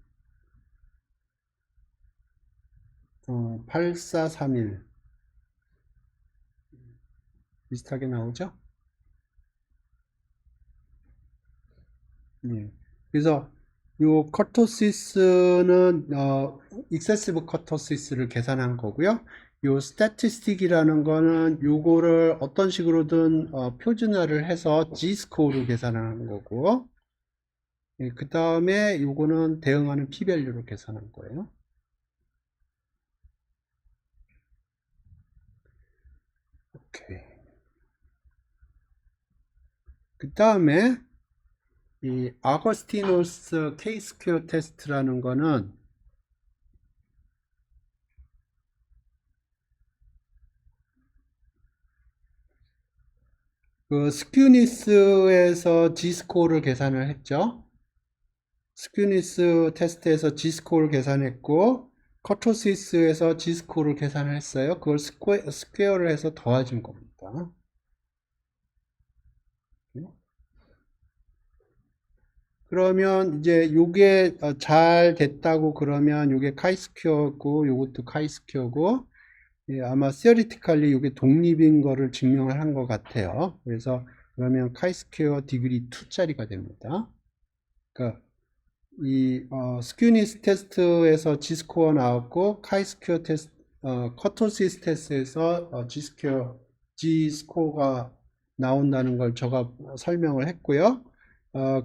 8431 비슷하게 나오죠? 그래서 요 커토시스는 익세시브 커토시스를 계산한 거고요. 요 스태티스틱이라는 거는 요거를 어떤 식으로든 표준화를 해서 G스코어로 계산하는 거고 그 다음에 요거는 대응하는 P-밸류로 계산한 거예요. 오케이. 그 다음에 이 아거스티노스 K-스퀘어 테스트라는 거는 그 스큐니스에서 G스코어를 계산을 했죠. 스큐니스 테스트에서 G스코어를 계산했고 커토시스에서 G스코어를 계산을 했어요. 그걸 스퀘어를 해서 더해준 겁니다. 그러면 이제 요게 잘 됐다고 그러면 요게 카이스퀘어고 요것도 카이스퀘어고 아마 theoretically 요게 독립인 거를 증명을 한 것 같아요. 그래서 그러면 카이스퀘어 디그리 2짜리가 됩니다. 그러니까 이 스큐니스 테스트에서 G스코어 나왔고 카이스퀘어 테스트 커토시스 테스트에서 G스코어가 나온다는 걸 제가 설명을 했고요.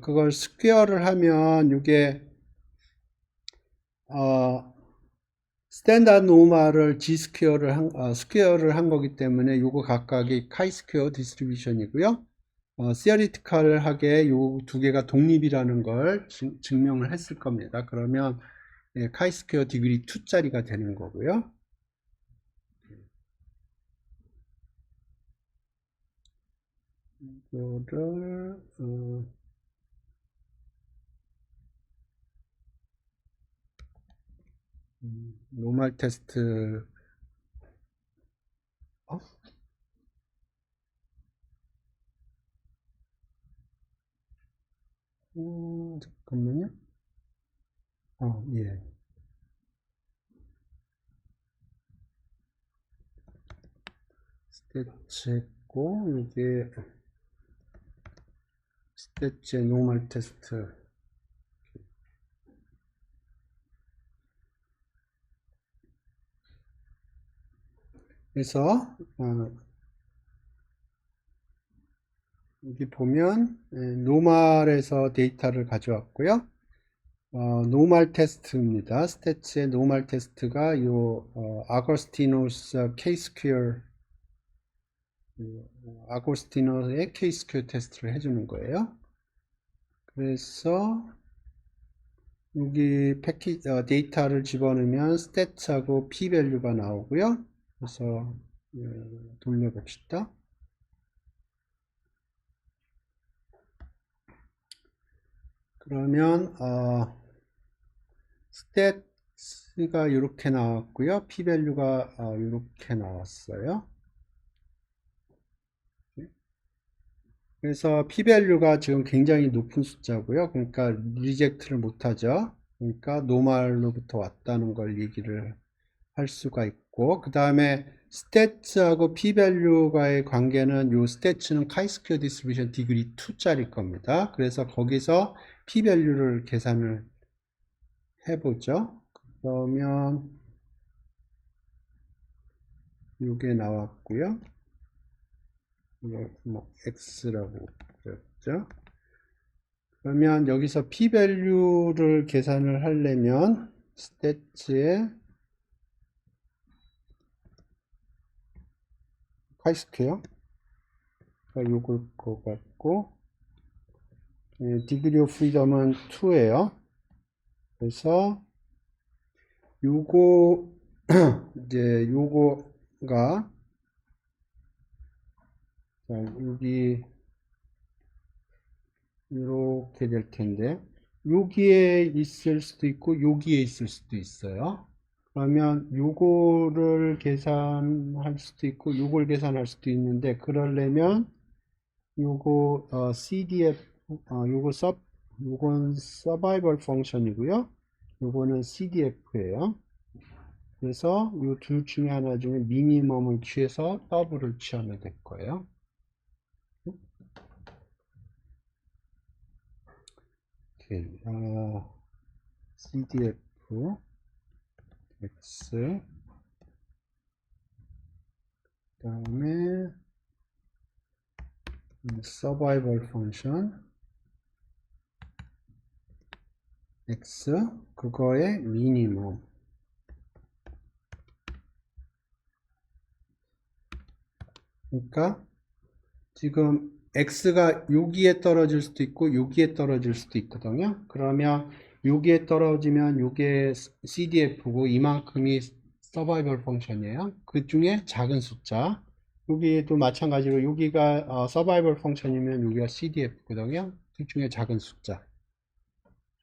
그걸 스퀘어를 하면 이게 스탠다드 노멀을 스퀘어를 한 거기 때문에 요거 각각이 카이스퀘어 디스트리뷰션이고요. 시어리티컬하게 요 두 개가 독립이라는 걸 증명을 했을 겁니다. 그러면 카이스퀘어 디그리 2짜리가 되는 거고요. 이거를 노멀 테스트, 어? 잠깐만요. 예. 스태츠 했고, 이게 스태츠의 노멀 테스트. 그래서, 여기 보면, 노멀에서 데이터를 가져왔고요. 노멀 테스트입니다. 스태츠의 노멀 테스트가 요, 아거스티노스 K-스퀘어, 아고스티노의 K-스퀘어 테스트를 해주는 거예요. 그래서 여기 데이터를 집어넣으면 스태츠하고 p-밸류가 나오고요. 그래서 돌려봅시다. 그러면 스태츠가 이렇게 나왔고요. p-밸류가 이렇게 나왔어요. 그래서 p-밸류가 지금 굉장히 높은 숫자고요. 그러니까 리젝트를 못하죠. 그러니까 노멀로부터 왔다는 걸 얘기를 할 수가 있고, 그 다음에 스태츠하고 p-밸류가의 관계는 요 스태츠는 카이스퀘어 디스트리뷰션 디그리 2짜리 겁니다. 그래서 거기서 p-밸류를 계산을 해보죠. 그러면 요게 나왔고요. 뭐 x라고 그랬죠. 그러면 여기서 p-밸류를 계산을 하려면 스태츠의 카이스퀘어 요걸 것 같고, 디그리 오브 프리덤은 2예요. 그래서 요거 이제 요거가 자, 여기 이렇게 될 텐데 여기에 있을 수도 있고 여기에 있을 수도 있어요. 그러면 요거를 계산할 수도 있고 요걸 계산할 수도 있는데, 그러려면 요거 CDF 요건 서바이벌 펑션이고요. 요거는 CDF예요. 그래서 이 둘 중에 하나 중에 미니멈을 취해서 더블을 취하면 될 거예요. 오케이. CDF X 그 다음에 서바이벌 펑션 X 그거의 미니멈. 그러니까 지금 X가 여기에 떨어질 수도 있고 여기에 떨어질 수도 있거든요. 그러면 여기에 떨어지면 이게 CDF고 이만큼이 서바이벌 펑션이에요. 그 중에 작은 숫자. 여기도 마찬가지로 여기가 서바이벌 펑션이면 여기가 CDF거든요. 그 중에 작은 숫자.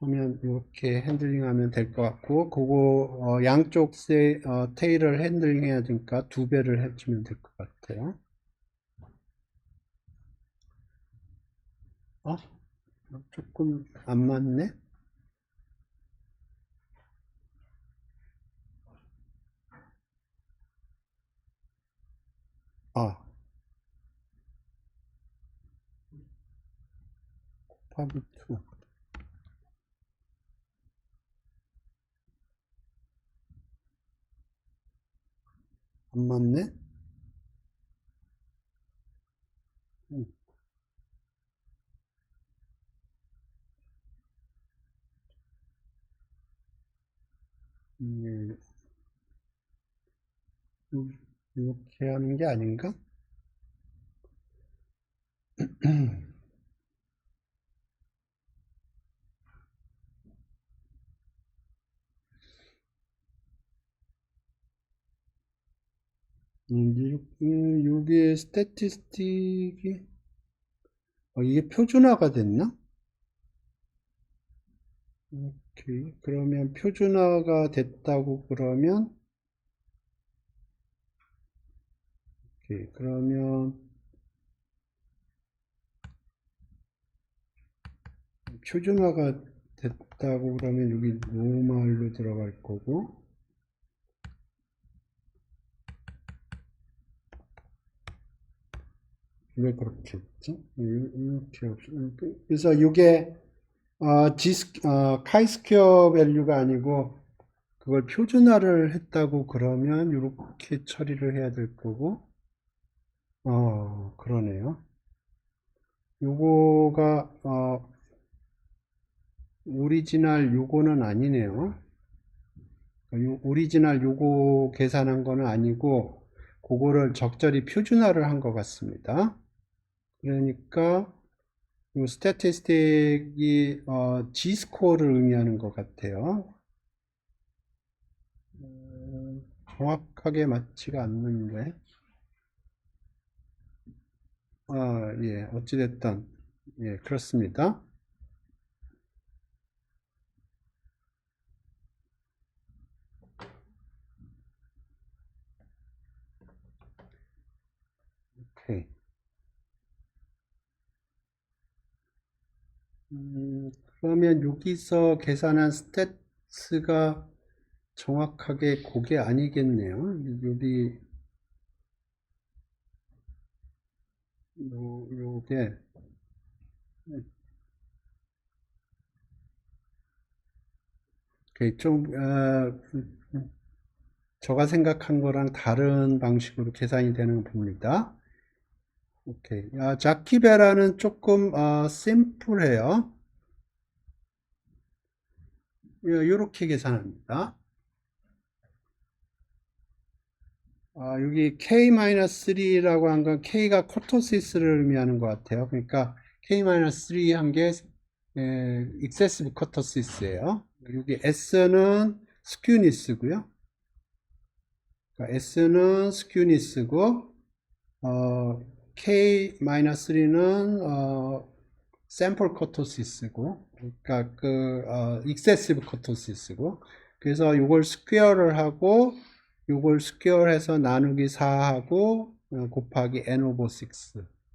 하면 이렇게 핸들링 하면 될 것 같고, 그거 양쪽 테일을 핸들링 해야 되니까 2배를 해주면 될 것 같아요. 조금 안 맞네. 아, 곱하기 2. 안 맞네. 음, 예, 이렇게 하는 게 아닌가? 여기에 스태티스틱이 이게 표준화가 됐나? 오케이. 그러면 표준화가 됐다고 그러면, 오케이. 그러면 표준화가 됐다고 그러면 여기 노멀로 들어갈 거고, 왜 그렇게 했죠? 이렇게 그래서 이게 카이스퀘어 밸류가 아니고 그걸 표준화를 했다고 그러면 이렇게 처리를 해야 될 거고, 그러네요. 요거가 오리지널 요거는 아니네요. 오리지널 요거 계산한 거는 아니고 그거를 적절히 표준화를 한 것 같습니다. 그러니까 이 스태티스틱이 G스코어를 의미하는 것 같아요. 정확하게 맞지가 않는데, 예, 어찌됐든, 예, 그렇습니다. 오케이. 그러면 여기서 계산한 스탯스가 정확하게 그게 아니겠네요. 여기, 요게, 좀, 제가 생각한 거랑 다른 방식으로 계산이 되는 거 봅니다. 오케이. 자키베라는 조금, 심플해요. 이렇게 계산합니다. 여기 K-3라고 한 건 K가 코토시스를 의미하는 것 같아요. 그러니까 K-3 한 게 excessive 코토시스예요. 여기 S는 스큐니스고요. 그러니까 S는 스큐니스고 K-3는 샘플 코토시스고, 그러니까 excessive 코토시스고, 그래서 이걸 스퀘어를 하고 이걸 스퀘어해서 나누기 4하고 곱하기 n 오버 6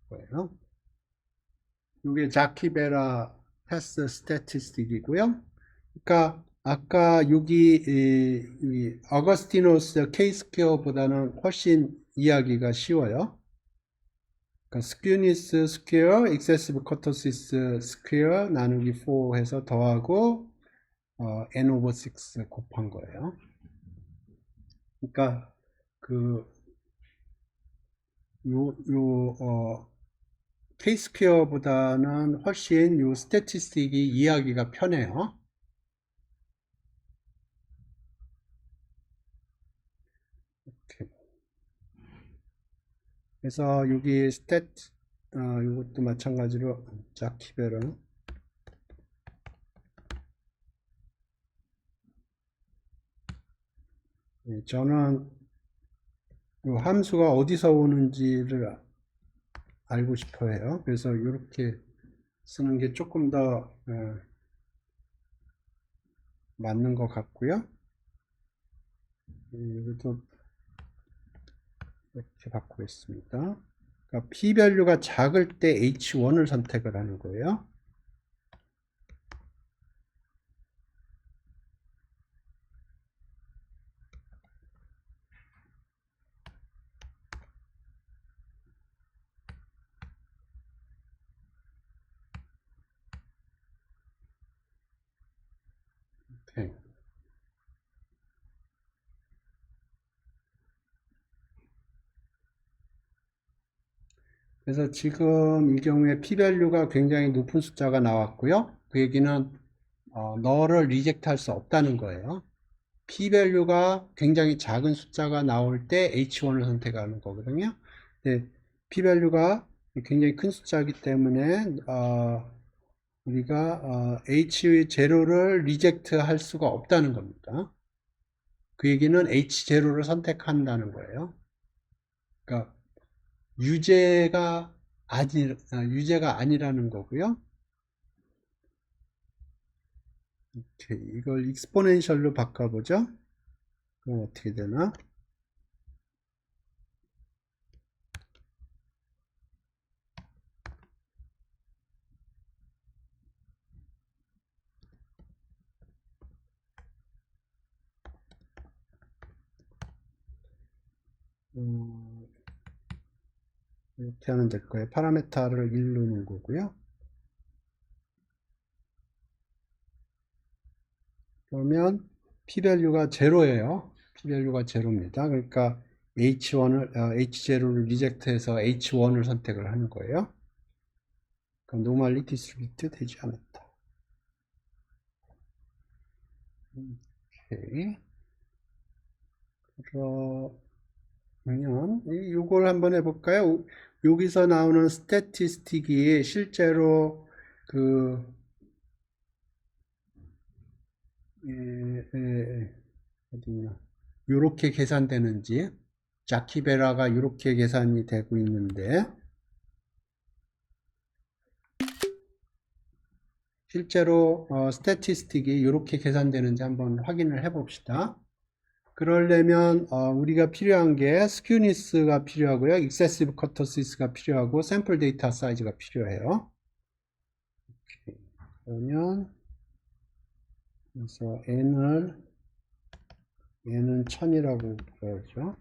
거예요. 이게 자키베라 패스 스태티스틱이고요. 그러니까 아까 여기 이 어거스티노스 K 스퀘어보다는 훨씬 이해하기가 쉬워요. 그러니까 스큐니스 스퀘어, 익세시브 커터시스 스퀘어 나누기 4 해서 더하고 n 오버 6 곱한 거예요. 그러니까 그 K 스퀘어보다는 훨씬 요 스태티스틱이 이해하기가 편해요. 이렇게. 그래서 여기 이것도 마찬가지로 자키베르 저는 이 함수가 어디서 오는지를 알고 싶어 해요. 그래서 이렇게 쓰는 게 조금 더 맞는 것 같고요. 이것도 이렇게 바꾸고 있습니다. 그러니까 p-밸류가 작을 때 h1을 선택을 하는 거예요. 오케이. 그래서 지금 이 경우에 p-밸류가 굉장히 높은 숫자가 나왔고요. 그 얘기는 너를 리젝트 할 수 없다는 거예요. p-밸류가 굉장히 작은 숫자가 나올 때 h1을 선택하는 거거든요. 네, p-밸류가 굉장히 큰 숫자이기 때문에 우리가 h0를 리젝트 할 수가 없다는 겁니다. 그 얘기는 h0를 선택한다는 거예요. 그러니까 유죄가 아니라는 거고요. 오케이. 이걸 익스포넨셜로 바꿔보죠. 그럼 어떻게 되나? 이렇게 하면 될 거예요. 파라메타를 1로 놓은 거고요. 그러면 p-value가 제로예요. p-value가 제로입니다. 그러니까 h0를 리젝트해서 h1을 선택을 하는 거예요. 그럼 normally distribute 되지 않았다. 오케이. 그러면 이걸 한번 해볼까요? 여기서 나오는 스태티스틱이 실제로 그 어디냐 요렇게 계산되는지, 자키베라가 이렇게 계산이 되고 있는데 실제로 스태티스틱이 이렇게 계산되는지 한번 확인을 해 봅시다. 그러려면 우리가 필요한 게 스큐니스가 필요하고요, 익세시브 커터시스가 필요하고 샘플 데이터 사이즈가 필요해요. 그러면 그래서 n은 1000이라고 그러죠.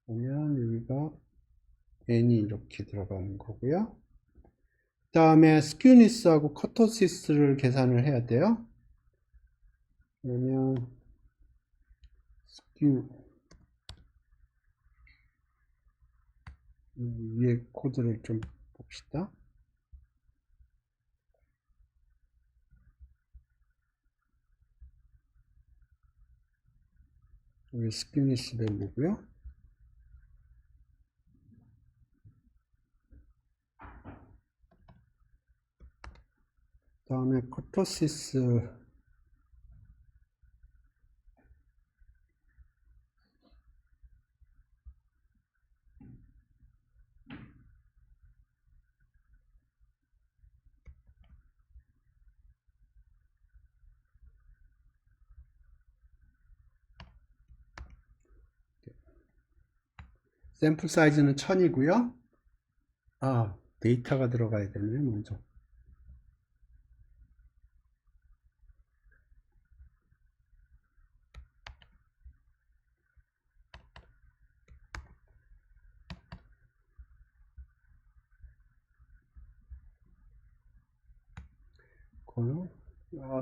그러면 여기가 n이 이렇게 들어가는 거고요. 그 다음에 스큐니스하고 커터시스를 계산을 해야 돼요. 그러면 스큐 위에 코드를 좀 봅시다. 여기 스큐니스 밸류고요. 그 다음에 커터시스 샘플 사이즈는 1000이고요. 데이터가 들어가야 되네, 먼저.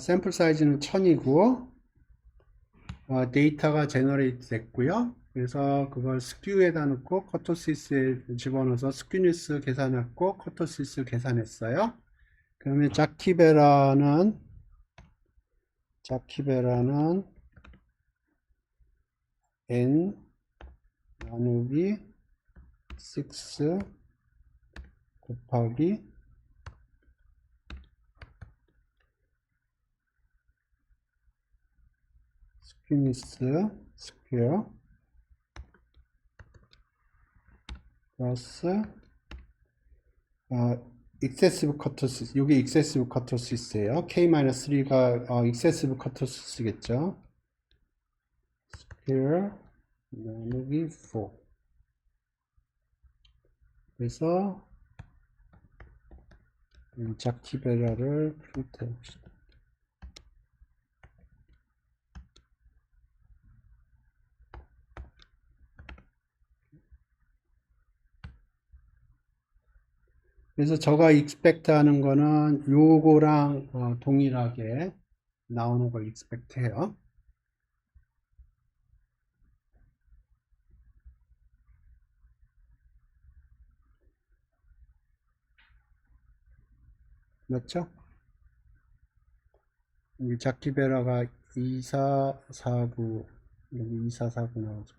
샘플 사이즈는 1000이고, 데이터가 제너레이트 됐고요. 그래서 그걸 스큐에다 넣고 커터시스에 집어넣어서 스큐니스 계산했고 커터시스 계산했어요. 그러면 자키베라는 n 나누기 6 곱하기 스큐니스 스퀘어 플러스 익세시브 커터시스, 이게 익세시브 커터시스예요. k-3가 익세시브 커터시스겠죠. 스퀘어 나누기 4. 그래서 자키베라를 프린트 해봅시다. 그래서 저가 expect 하는 거는 요거랑 동일하게 나오는 걸 expect 해요. 맞죠? 여기 자키베라가 2449, 여기 2449 나오죠.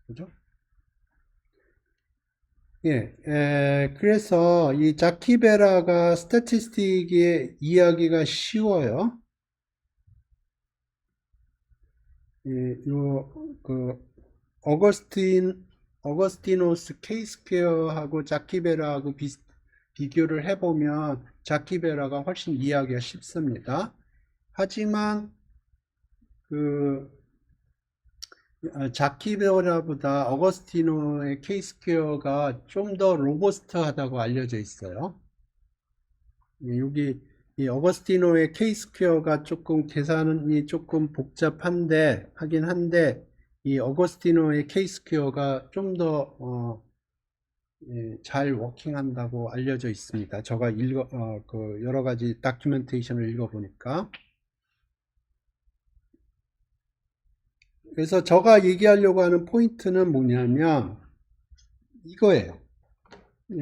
그죠? 예, 그래서 이 자키베라가 스태티스틱의 이야기가 쉬워요. 예, 어거스티노스 K 스퀘어하고 자키베라하고 비교를 해보면 자키베라가 훨씬 이해하기가 쉽습니다. 하지만 그 자키베라보다 어거스티노의 K-스퀘어가 좀 더 로버스트하다고 알려져 있어요. 여기 이 어거스티노의 K-스퀘어가 조금 계산이 조금 복잡한데 하긴 한데 이 어거스티노의 K-스퀘어가 좀 더 잘 워킹한다고 알려져 있습니다. 제가 그 여러 가지 다큐멘테이션을 읽어보니까. 그래서 제가 얘기하려고 하는 포인트는 뭐냐면 이거예요.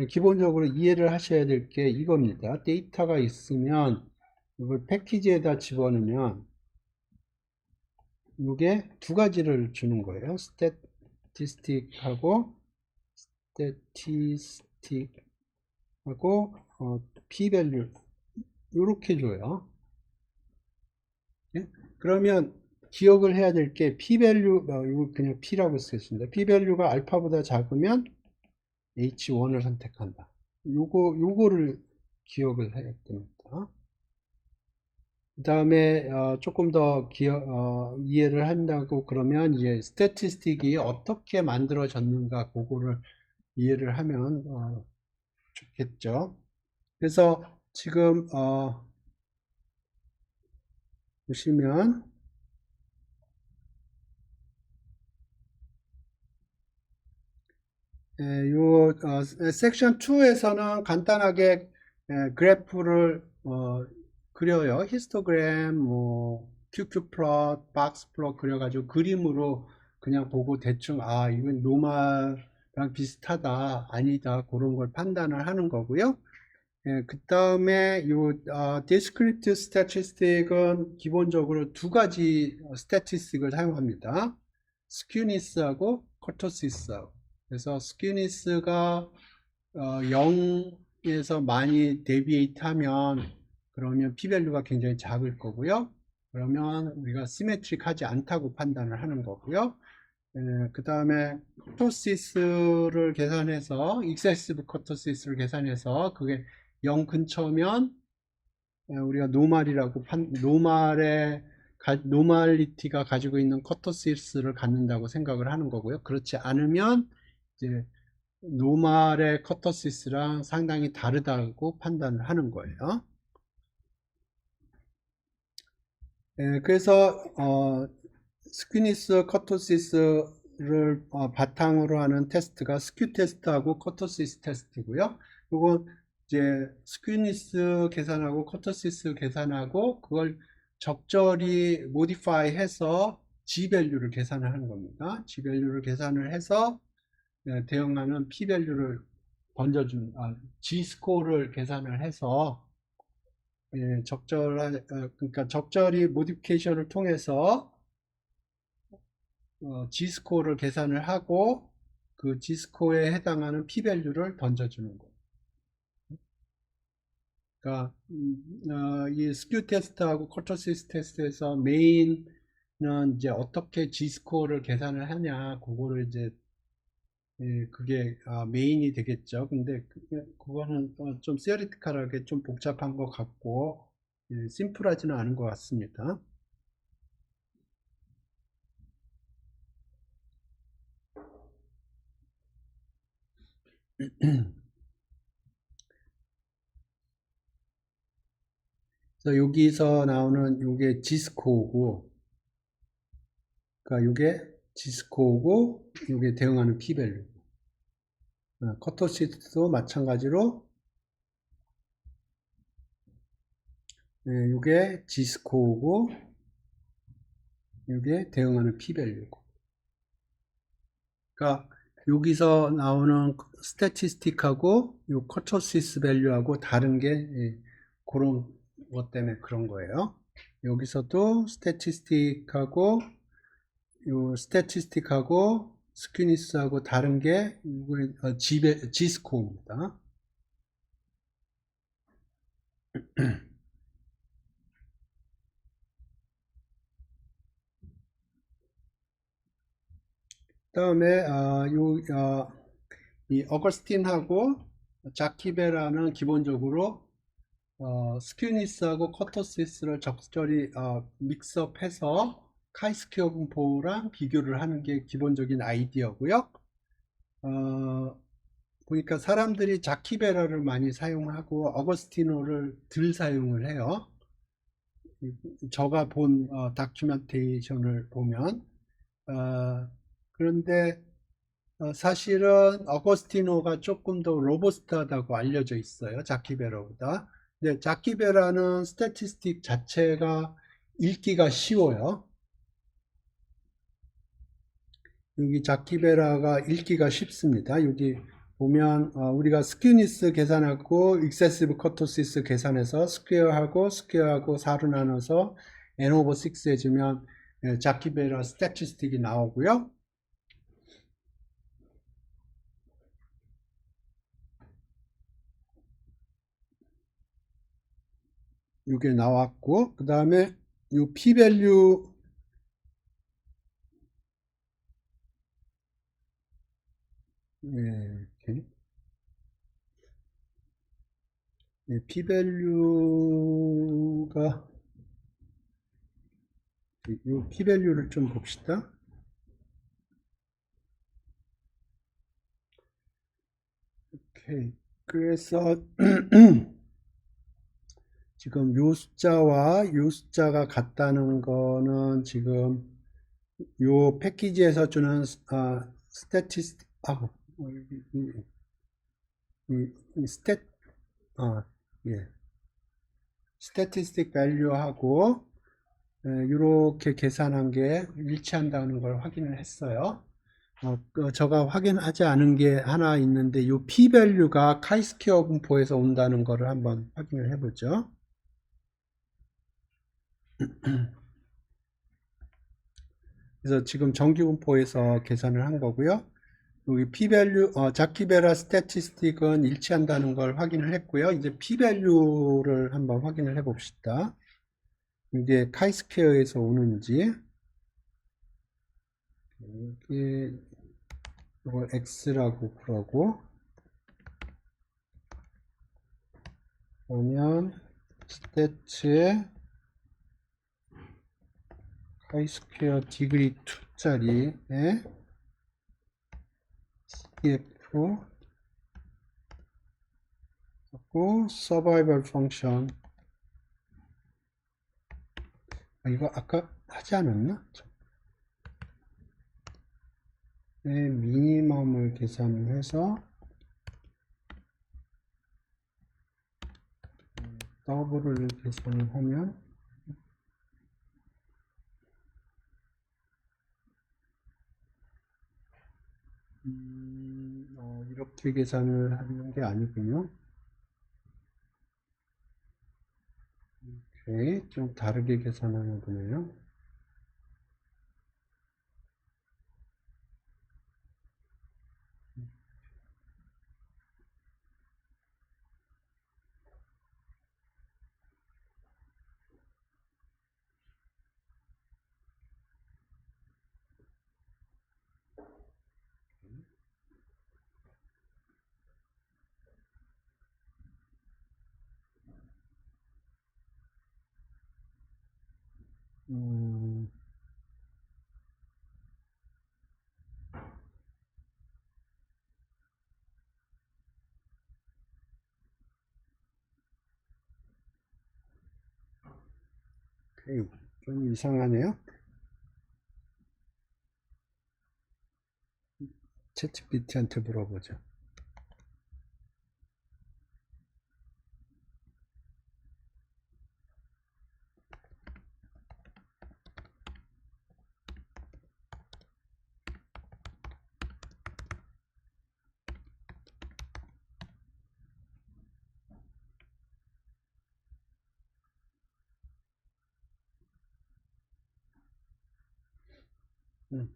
기본적으로 이해를 하셔야 될 게 이겁니다. 데이터가 있으면 이걸 패키지에다 집어넣으면 이게 두 가지를 주는 거예요. 스태티스틱하고 p-밸류 이렇게 줘요. 예? 그러면 기억을 해야 될 게 p-밸류 이거 그냥 p라고 쓰겠습니다. p-밸류가 알파보다 작으면 h1을 선택한다. 요거를 기억을 해야 됩니다. 그 다음에 조금 더 이해를 한다고 그러면 이제 스태티스틱이 어떻게 만들어졌는가 그거를 이해를 하면 좋겠죠. 그래서 지금 보시면 요 섹션 2에서는 간단하게 그래프를 그려요. 히스토그램, 뭐 QQ 플롯, 박스 플롯 그려가지고 그림으로 그냥 보고 대충 이건 노말랑 비슷하다, 아니다 그런 걸 판단을 하는 거고요. 그 다음에 요 디스크리트 스태티스틱은 기본적으로 두 가지 스태티스틱을 사용합니다. 스큐니스하고 커토시스하고. 그래서 스큐니스가 0에서 많이 데비에이트 하면 그러면 p-밸류가 굉장히 작을 거고요. 그러면 우리가 시메트릭 하지 않다고 판단을 하는 거고요. 그 다음에 커토시스를 계산해서 익세시브 커토시스를 계산해서 그게 0 근처면 우리가 노말리티가 가지고 있는 커토시스를 갖는다고 생각을 하는 거고요. 그렇지 않으면 이제 노말의 커터시스랑 상당히 다르다고 판단을 하는 거예요. 그래서 스퀴니스 커터시스를 바탕으로 하는 테스트가 스큐 테스트하고 커터시스 테스트고요. 이건 이제 스퀴니스 계산하고 커터시스 계산하고 그걸 적절히 모디파이 해서 G-밸류를 계산을 하는 겁니다. G-밸류를 계산을 해서 대응하는 p-밸류를 G-스코어를 계산을 해서 그러니까 적절히 모디피케이션을 통해서 G-스코어를 계산을 하고 그 G-스코어에 해당하는 p-밸류를 던져주는 거예요. 그러니까 이 스큐 테스트하고 커터시스 테스트에서 메인은 이제 어떻게 G-스코어를 계산을 하냐 그거를 이제 그게 메인이 되겠죠. 근데 그거는 좀 세어리티컬하게 좀 복잡한 것 같고 심플하지는 않은 것 같습니다. 그래서 여기서 나오는 요게 G스코어고, 그러니까 요게 G스코어고 요게 대응하는 p-밸류. 커터시트도 마찬가지로 요게 G스코어고 요게 대응하는 p-밸류고. 그러니까 여기서 나오는 스태티스틱하고 요 커터시스 밸류하고 다른 게 그런 것 때문에 그런 거예요. 여기서도 스태티스틱하고 스퀴니스하고 다른 게 G스코어입니다. 다음에 이 어거스틴하고 자키베라는 기본적으로 스큐니스하고 커터시스를 적절히 믹스업해서 카이스퀘어 분포랑 비교를 하는 게 기본적인 아이디어고요. 보니까 사람들이 자키베라를 많이 사용하고 어거스티노를 덜 사용을 해요. 제가 본 다큐멘테이션을 보면 그런데 사실은 어거스티노가 조금 더 로버스트하다고 알려져 있어요. 자키베라보다. 근데 자키베라는 스태티스틱 자체가 읽기가 쉬워요. 여기 자키베라가 읽기가 쉽습니다. 여기 보면 우리가 스큐니스 계산하고 익세시브 커토시스 계산해서 스퀘어하고 스퀘어하고 4로 나눠서 n 오버 6 해주면 자키베라 스태티스틱이 나오고요. 이게 나왔고 그 다음에 이 p-밸류 p-밸류가 이 p-밸류를 좀 봅시다. 오케이. 그래서 지금 요 숫자와 요 숫자가 같다는 거는 지금 요 패키지에서 주는 스태티스틱 이 스탯 예. 스태티스틱 밸류하고 이렇게 계산한 게 일치한다는 걸 확인을 했어요. 제가 확인하지 않은 게 하나 있는데 이 p-밸류가 카이스퀘어 분포에서 온다는 것을 한번 확인을 해보죠. 그래서 지금 정규분포에서 계산을 한 거고요. 여기 p-밸류, 자키베라 스태티스틱은 일치한다는 걸 확인을 했고요. 이제 p-밸류를 한번 확인을 해 봅시다. 이게 카이스퀘어에서 오는지, 이게 이걸 x라고 그러고, 보면 스태츠의 카이스퀘어 디그리 2짜리에 CF 하고 서바이벌 펑션 이거 아까 하지 않았나? 미니멈을 계산해서 더블을 계산을 하면 이렇게 계산을 하는 게 아니군요. 오케이, 좀 다르게 계산하는 거네요. 오케이, 좀 이상하네요. 챗GPT한테 물어보죠. 음.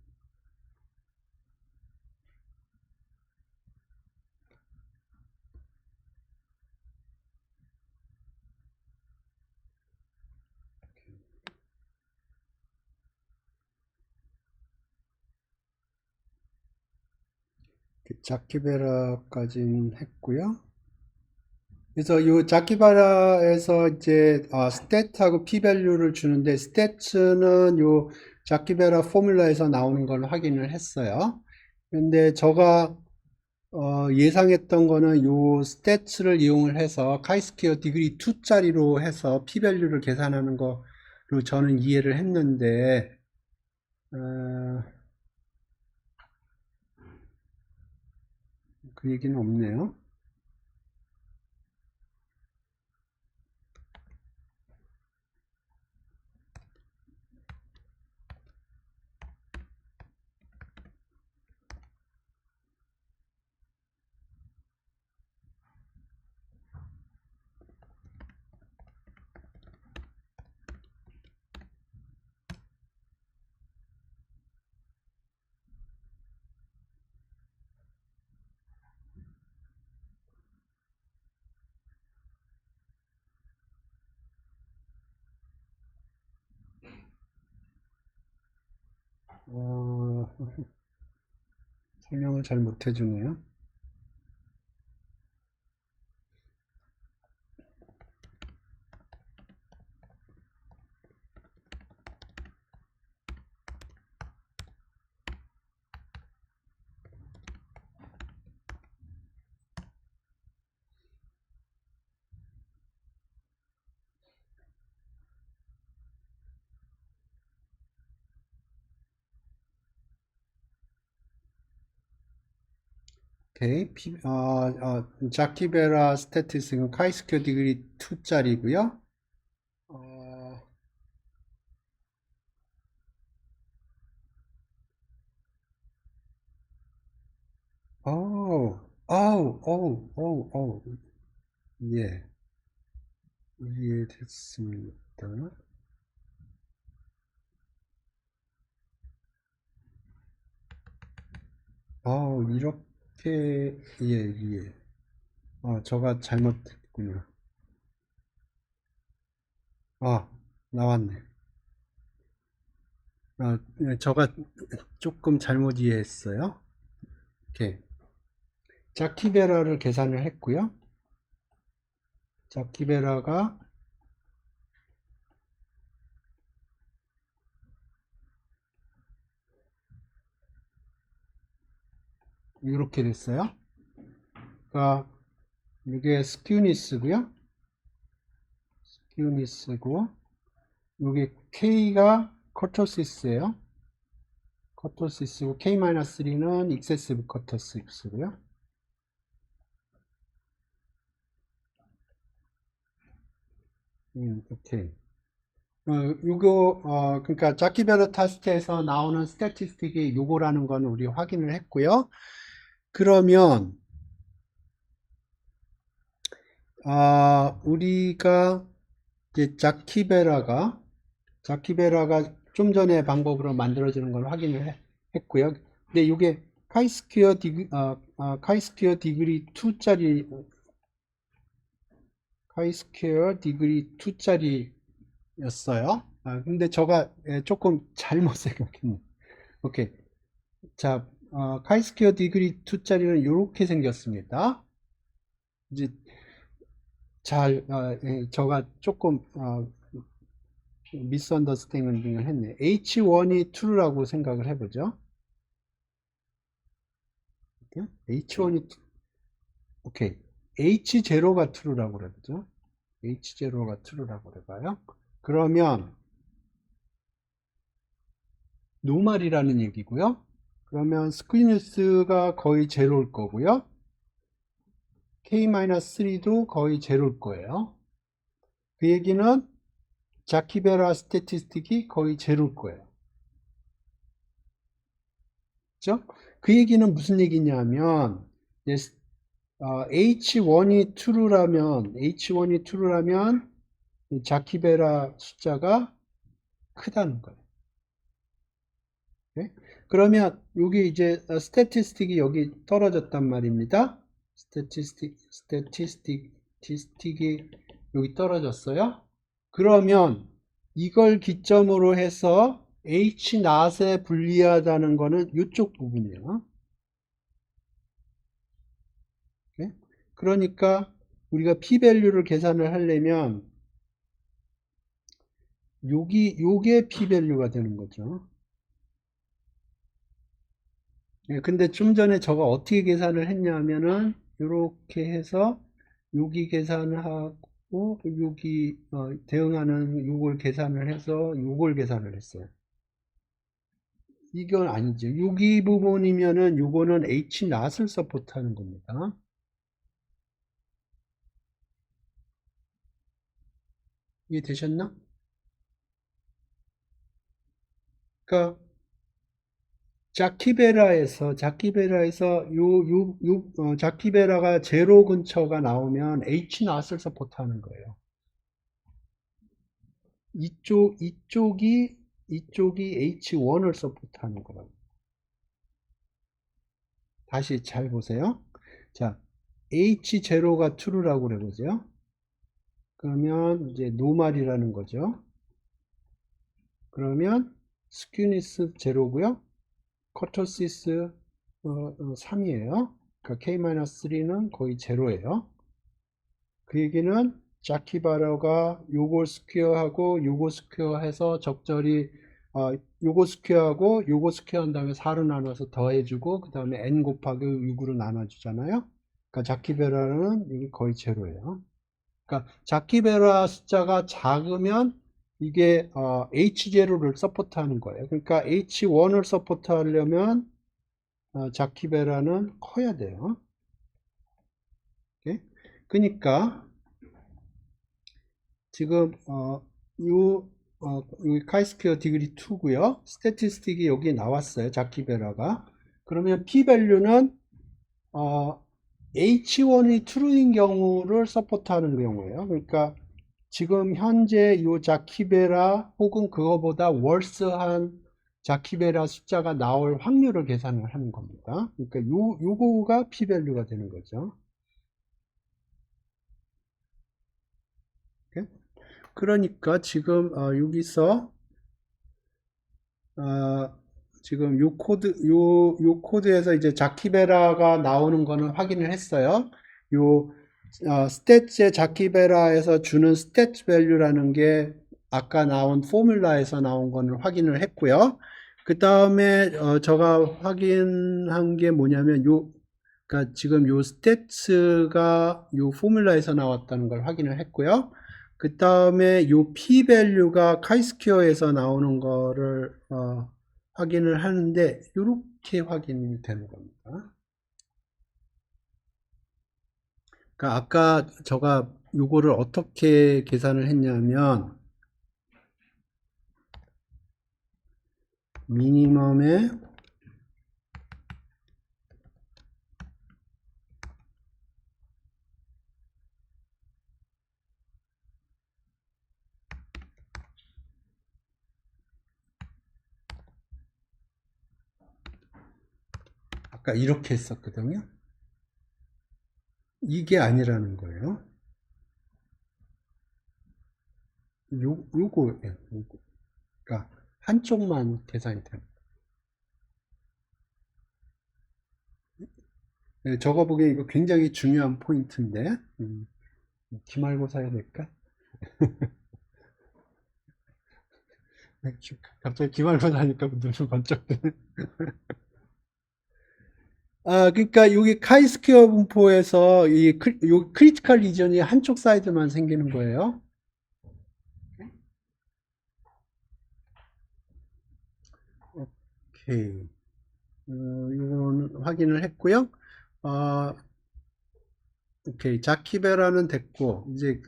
자키베라까지는 했고요. 그래서 이 자키베라에서 이제 스탯하고 p-밸류를 주는데 스탯은 요 자키베라 포뮬러에서 나오는 걸 확인을 했어요. 근데 제가 예상했던 거는 요 스탯을 이용을 해서 카이스퀘어 디그리 2짜리로 해서 p-밸류를 계산하는 거로 저는 이해를 했는데 그 얘기는 없네요. 어, 설명을 잘 못 해주네요. 오케이. 자키베라 스태티스틱은 카이스퀘어 디그리 2짜리고요. 어, 어우, 어우, 예, 이해됐습니다. 이렇게, 예. 저가 잘못했군요. 아, 나왔네. 저가 조금 잘못 이해했어요. 오케이. 자키베라를 계산을 했고요. 자키베라가 이렇게 됐어요. 그러니까 이게 스큐니스고요. 스큐니스고 이게 K가 커터시스예요. 커터시스고 K-3는 익세시브 커터시스고요. 오케이. 그러니까 자키베르 타스트에서 나오는 스태티스틱이 요거라는 건 우리 확인을 했고요. 그러면 우리가 이제 자키베라가 좀 전에 방법으로 만들어지는 걸 확인을 했고요. 근데 이게 카이스퀘어 디그리 2짜리 카이스퀘어 디그리 2짜리였어요. 근데 제가 조금 잘못 생각했네. 오케이. 자, 카이스퀘어 디그리 2짜리는 이렇게 생겼습니다. 이제 제가 조금 미스언더스탠딩을 했네. H1이 true라고 생각을 해보죠. H1이 오케이. H0가 true라고 그러죠. H0가 true라고 그래봐요. 그러면 노말이라는 얘기고요. 그러면 스퀴니스가 거의 제로일 거고요. K-3도 거의 제로일 거예요. 그 얘기는 자키베라 스태티스틱이 거의 제로일 거예요. 그죠? 그 얘기는 무슨 얘기냐면 H1이 true라면 자키베라 숫자가 크다는 거예요. 네? 그러면 여기 이제 스태티스틱이 여기 떨어졌단 말입니다. 스태티스틱이 여기 떨어졌어요. 그러면 이걸 기점으로 해서 H 낫에 불리하다는 거는 이쪽 부분이에요. 네? 그러니까 우리가 p-밸류를 계산을 하려면 요게 p-밸류가 되는 거죠. 예, 근데 좀 전에 저가 어떻게 계산을 했냐면은 이렇게 해서 여기 계산을 하고 여기 대응하는 요걸 계산을 해서 요걸 계산을 했어요. 이건 아니죠. 여기 부분이면은 요거는 H 낫을 서포트하는 겁니다. 이해 되셨나? 그러니까 자키베라에서 자키베라가 제로 근처가 나오면 H 낫을 서포트하는 거예요. 이쪽이 H1을 서포트하는 거라고. 다시 잘 보세요. 자, H0가 true라고 그러죠. 그러면 이제 노말이라는 거죠. 그러면 스큐니스 제로고요. 커터시스 3이에요. 그러니까 K-3는 거의 제로예요. 그 얘기는 자키바라가 요걸 스퀘어하고 요거 스퀘어해서 적절히 요거 스퀘어하고 요거 스퀘어한 다음에 4로 나눠서 더해주고 그 다음에 n 곱하기 6으로 나눠주잖아요. 그러니까 자키베라는 이게 거의 제로예요. 그러니까 자키베라 숫자가 작으면 이게 H0를 서포트하는 거예요. 그러니까 H1을 서포트하려면 자키베라는 커야 돼요. 오케이? 그러니까 지금 여기 카이스퀘어 디그리 2고요. 스태티스틱이 여기 나왔어요. 자키베라가. 그러면 p-밸류는 H1이 true인 경우를 서포트하는 경우예요. 그러니까 지금 현재 요 자키베라 혹은 그거보다 worse한 자키베라 숫자가 나올 확률을 계산을 하는 겁니다. 그러니까 요거가 p-밸류가 되는 거죠. 오케이? 그러니까 지금 여기서 지금 요 코드에서 이제 자키베라가 나오는 거는 확인을 했어요. 요 스탯의 자키베라에서 주는 스탯 밸류라는 게 아까 나온 포뮬라에서 나온 거는 확인을 했고요. 그 다음에 제가 확인한 게 뭐냐면 그러니까 지금 요 스탯가 요 포뮬라에서 나왔다는 걸 확인을 했고요. 그 다음에 요 p 밸류가 카이스퀘어에서 나오는 거를 확인을 하는데 이렇게 확인이 되는 겁니다. 그러니까 아까 제가 요거를 어떻게 계산을 했냐면 미니멈에 아까 이렇게 했었거든요. 이게 아니라는 거예요. 요거. 그러니까 한쪽만 계산이 됩니다. 네, 저거 보기에 이거 굉장히 중요한 포인트인데 기말고사 해야 될까? 갑자기 기말고사 하니까 눈을 번쩍 뜨네. 그러니까 여기 카이스퀘어 분포에서 요 크리티컬 리전이 한쪽 사이드만 생기는 거예요. 오케이. 이거는 확인을 했고요. 오케이. 자키베라는 됐고, 이제,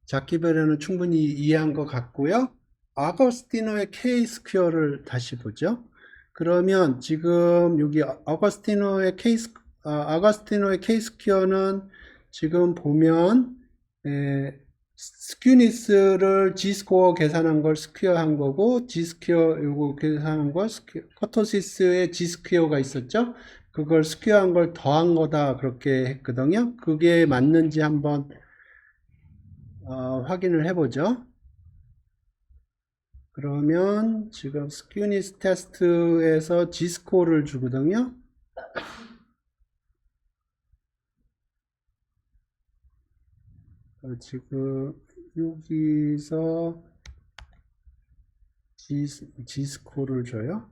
자키베라는 충분히 이해한 것 같고요. 아거스티노의 K 스퀘어를 다시 보죠. 그러면 지금 여기 아거스티노의 K 스퀘어는 지금 보면 스큐니스를 G스코어 계산한 걸 스퀘어한 거고 G스퀘어 요거 계산한 걸 커토시스의 G스퀘어가 있었죠. 그걸 스퀘어한 걸 더한 거다 그렇게 했거든요. 그게 맞는지 한번 확인을 해보죠. 그러면 지금 스큐니스 테스트에서 G스코어를 주거든요. 지금 여기서 G스코어를 줘요.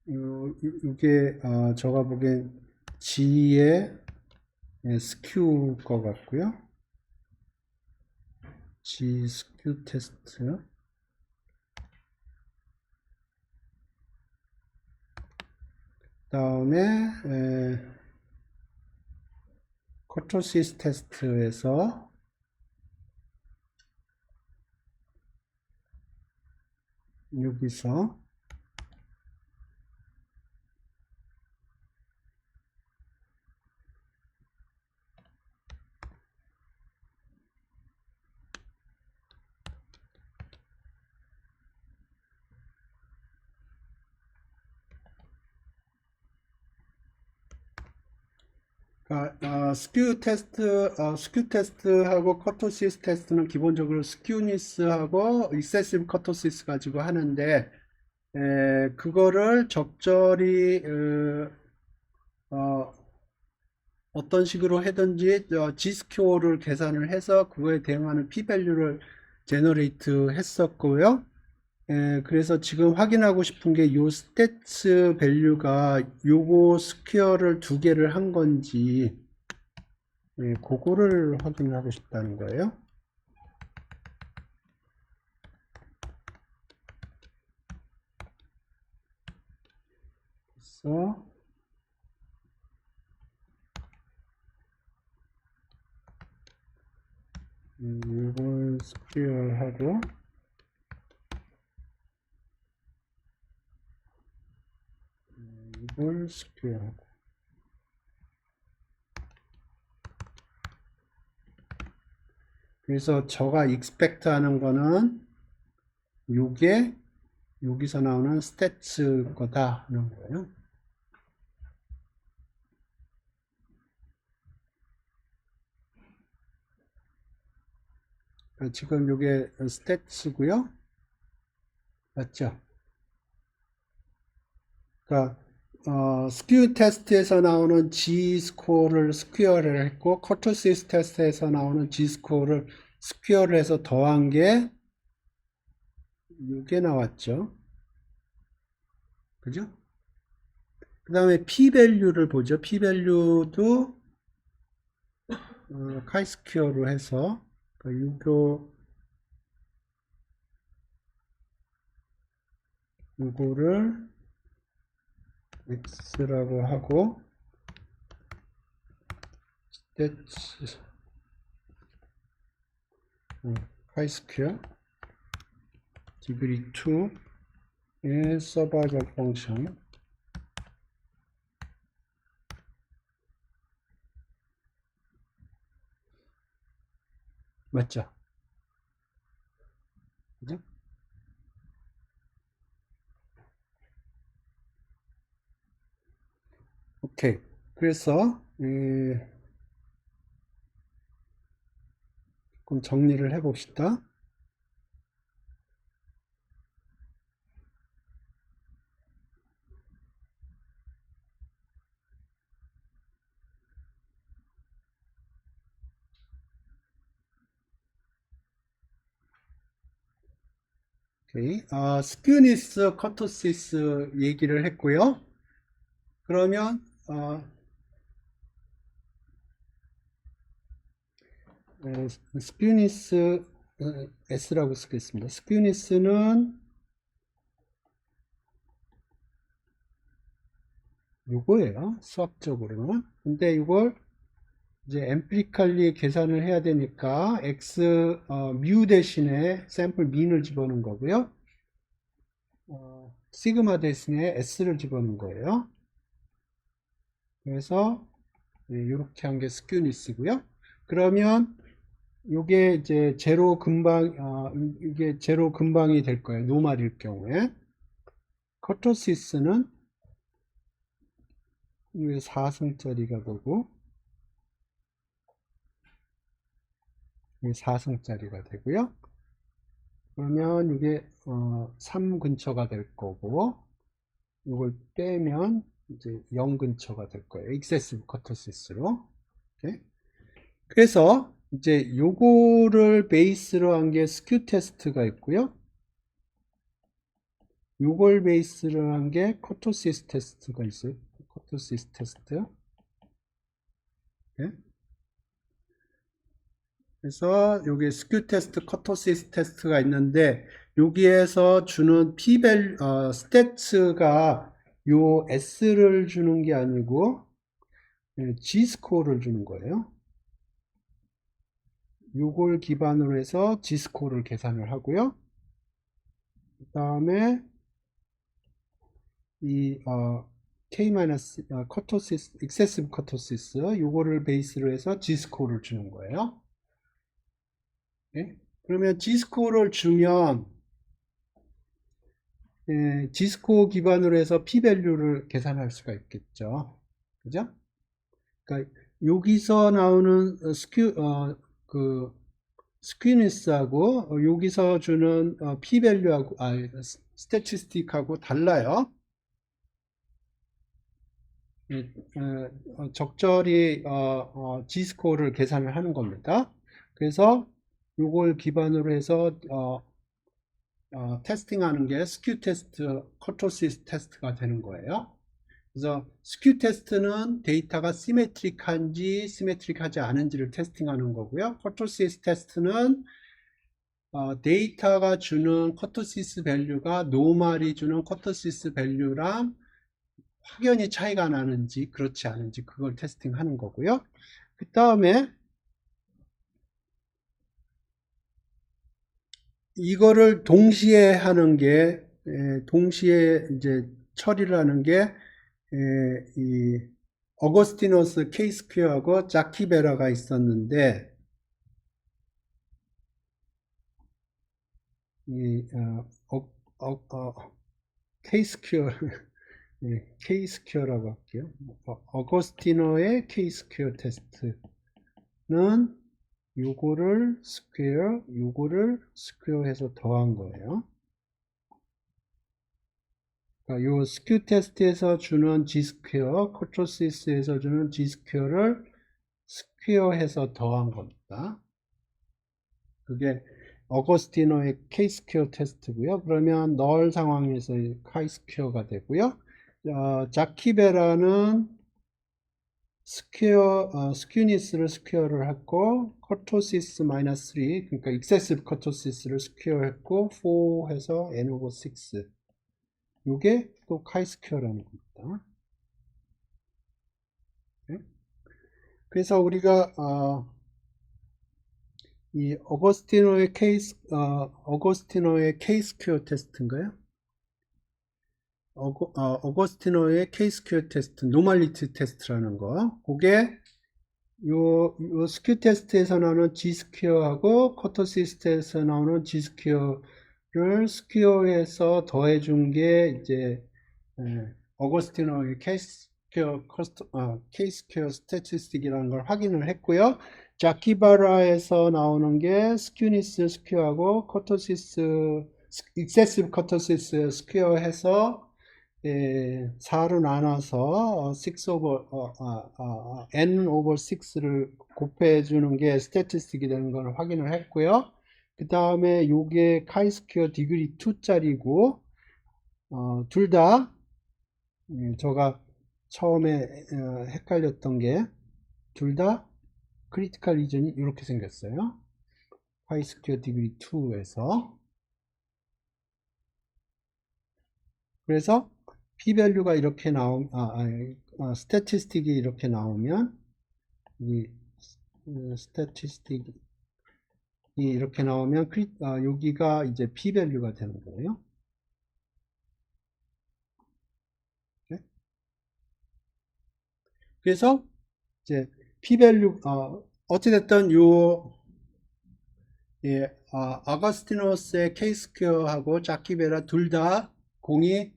이게 제가 보기엔 G의 스큐 거 같고요. G 스큐 테스트. 다음에 커토시스 테스트에서 여기서 스큐 테스트하고 커토시스 테스트는 기본적으로 스큐니스하고 익세시브 커토시스 가지고 하는데, 그거를 적절히, 어떤 식으로 하든지, G스퀘어를 계산을 해서 그거에 대응하는 P-밸류를 제너레이트 했었고요. 그래서 지금 확인하고 싶은 게 요 스탯스 밸류가 요거 스퀘어를 두 개를 한 건지, 그거를 확인하고 싶다는 거예요. 그래서 이걸 스퀘어하고 이걸 스퀘어하고, 그래서 저가 expect 하는 거는 요게 여기서 나오는 스탯스 거다 하는 거예요. 지금 요게 스탯스고요. 맞죠? 그러니까 스큐 테스트에서 나오는 G 스코어를 스퀘어를 했고, 커토시스 테스트에서 나오는 G 스코어를 스퀘어를 해서 더한 게 이게 나왔죠. 그죠? 그 다음에 P-밸류를 보죠. P-밸류도 카이스퀘어로 해서 요거를 x라고 하고, stats 카이스퀘어 degree 2의 서바이벌 펑션. 맞죠? 그죠? 오케이. 그래서 그럼 정리를 해 봅시다. 오케이. 스큐니스 커토시스 얘기를 했고요. 그러면 스큐니스 S라고 쓰겠습니다. 스큐니스는 요거예요. 수학적으로는. 근데 이걸 이제 엠피리칼리 계산을 해야 되니까 x 뮤 대신에 샘플 민을 집어넣은 거고요. 시그마 대신에 s를 집어넣은 거예요. 그래서 이렇게 한 게 스큐니스고요. 그러면 요게 이제 제로 근방, 이게 제로 근방이 될 거예요. 노말일 경우에. 커토시스는 4승짜리가 되고, 4승짜리가 되고요. 그러면 이게 3 근처가 될 거고, 이걸 빼면 이제 0 근처가 될 거예요. excessive kurtosis로. 오케이? 그래서 이제 요거를 베이스로 한 게 스큐 테스트가 있고요. 요걸 베이스로 한 게 커토시스 테스트가 있어요. 커토시스 테스트. 네? 그래서 여기 스큐 테스트, 커토시스 테스트가 있는데 여기에서 주는 P-밸류, 스태츠가 요 S를 주는 게 아니고 G-스코어를 주는 거예요. 요걸 기반으로 해서 G-스코어를 계산을 하고요. 그 다음에 이 K- 커토시스, excessive 커토시스 요거를 베이스로 해서 G-스코어를 주는 거예요. 네? 그러면 G-스코어를 주면 G-스코어 기반으로 해서 P-밸류를 계산할 수가 있겠죠. 그죠? 그러니까 여기서 나오는 스퀴니스하고 여기서 주는 P-밸류하고 스태티스틱하고 달라요. 적절히 G-스코어를 계산을 하는 겁니다. 그래서 요걸 기반으로 해서 테스팅하는 게 스큐 테스트, 커토시스 테스트가 되는 거예요. 그래서 스큐 테스트는 데이터가 시메트릭한지 시메트릭하지 않은지를 테스팅하는 거고요. 커토시스 테스트는 데이터가 주는 커토시스 밸류가 노멀이 주는 커토시스 밸류랑 확연히 차이가 나는지 그렇지 않은지 그걸 테스팅하는 거고요. 그 다음에 이거를 동시에 하는 게 동시에 이제 처리를 하는 게 이 어거스티너스 K-스퀘어하고 자키베라가 있었는데 이 K-스퀘어 K-스퀘어라고 할게요. 어거스티너의 K-스퀘어 테스트는 요거를 스퀘어 해서 더한 거예요. 그러니까 요 스큐 테스트에서 주는 G-스퀘어, 커토시스에서 주는 G-스퀘어를 스퀘어 해서 더한 겁니다. 그게 어거스티노의 K-스퀘어 테스트고요. 그러면 널 상황에서 K-스퀘어가 되고요. 자키베라는 스큐니스를 스퀘어를 했고, 커토시스 마이너스 3, 그러니까 익세시브 커토시스를 스퀘어 했고, 4 해서 n 오버 6. 요게 또 카이스퀘어라는 겁니다. 네? 그래서 우리가 이 어거스티노의 K-스퀘어 테스트인가요? 어거스티노의 K-스퀘어 테스트, 노멀리티 테스트라는 거. 그게 요 스퀘어 테스트에서 나오는 G-스퀘어하고 커토시스트에서 나오는 G-스퀘어를 스퀘어해서 더해준 게 이제 어거스티노의 K-스퀘어 스태티스틱이라는 걸 확인을 했고요. 자키바라에서 나오는 게 스큐니스 스퀘어하고 커토시스 익세시브 커토시스 스퀘어 해서 4로 나눠서 6 오버 n 오버 6를 곱해 주는 게 스태티스틱이 되는 걸 확인을 했고요. 그 다음에 요게 카이스퀘어 디그리 2짜리고 둘 다 제가 처음에 헷갈렸던 게 둘 다 크리티컬 리전이 이렇게 생겼어요. 카이스퀘어 디그리 2에서 그래서 p-밸류가 이렇게 스태티스틱이 이렇게 나오면 이 스태티스틱이 이렇게 나오면 여기가 이제 p-밸류가 되는 거예요. 네? 그래서 이제 p-밸류 어찌됐든 아거스티노스의 K-스퀘어하고 자키베라 둘 다 공이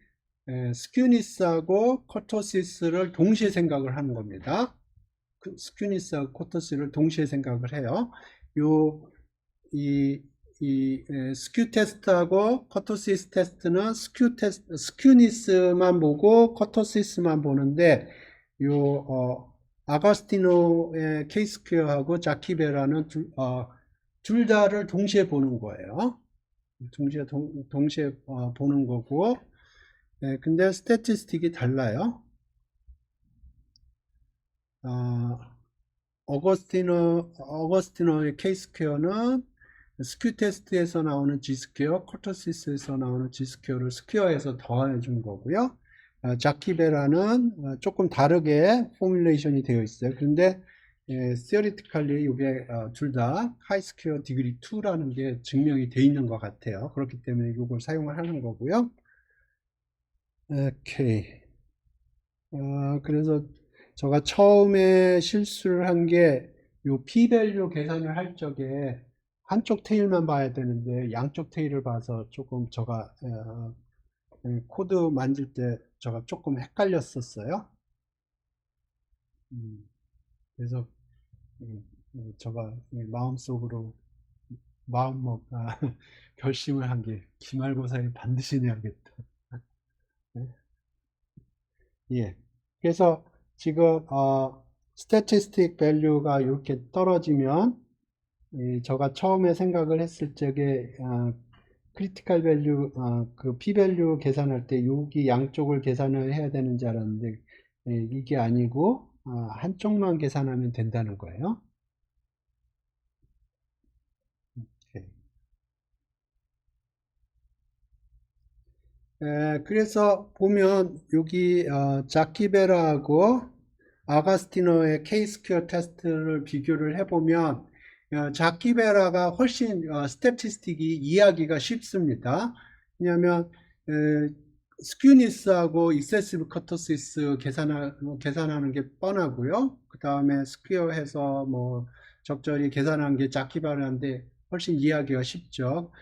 스큐니스하고 코토시스를 동시에 생각을 하는 겁니다. 스큐니스하고 코토시스를 동시에 생각을 해요. 이 스큐 테스트하고 커터시스 테스트는 스큐니스만 보고 커터시스만 보는데, 아가스티노의 케이스퀘어하고 자키베라는 둘 다를 동시에 보는 거예요. 동시에 보는 거고, 근데 스태티스틱이 달라요. 어거스티노의 케이스퀘어는 스큐 테스트에서 나오는 G스퀘어, 커터시스에서 나오는 G스퀘어를 스퀘어에서 더해 준 거고요. 자키베라는 조금 다르게 포뮬레이션이 되어 있어요. 그런데 theoretically 이게 둘 다 하이스퀘어 디그리 2라는 게 증명이 되어 있는 것 같아요. 그렇기 때문에 이걸 사용을 하는 거고요. 오케이. 그래서 제가 처음에 실수를 한 게 요 p-밸류 계산을 할 적에 한쪽 테일만 봐야 되는데 양쪽 테일을 봐서 조금 제가 코드 만질 때 제가 조금 헷갈렸었어요. 그래서 제가 마음속으로 마음먹 결심을 한 게 기말고사에 반드시 내야겠다. 예. 그래서 지금 statistic value가 이렇게 떨어지면 제가 처음에 생각을 했을 적에 critical value 그 p value 계산할 때 여기 양쪽을 계산을 해야 되는 줄 알았는데 이게 아니고 한쪽만 계산하면 된다는 거예요. 오케이. 그래서 보면 여기 자키베라하고 아가스티노의 K-스퀘어 테스트를 비교를 해보면 자키베라가 훨씬 스태티스틱이 이해하기가 쉽습니다. 왜냐하면 스큐니스하고 익세시브 커터시스 계산하는 게 뻔하고요. 그 다음에 스퀘어해서 뭐 적절히 계산한 게 자키베라인데 훨씬 이해하기가 쉽죠.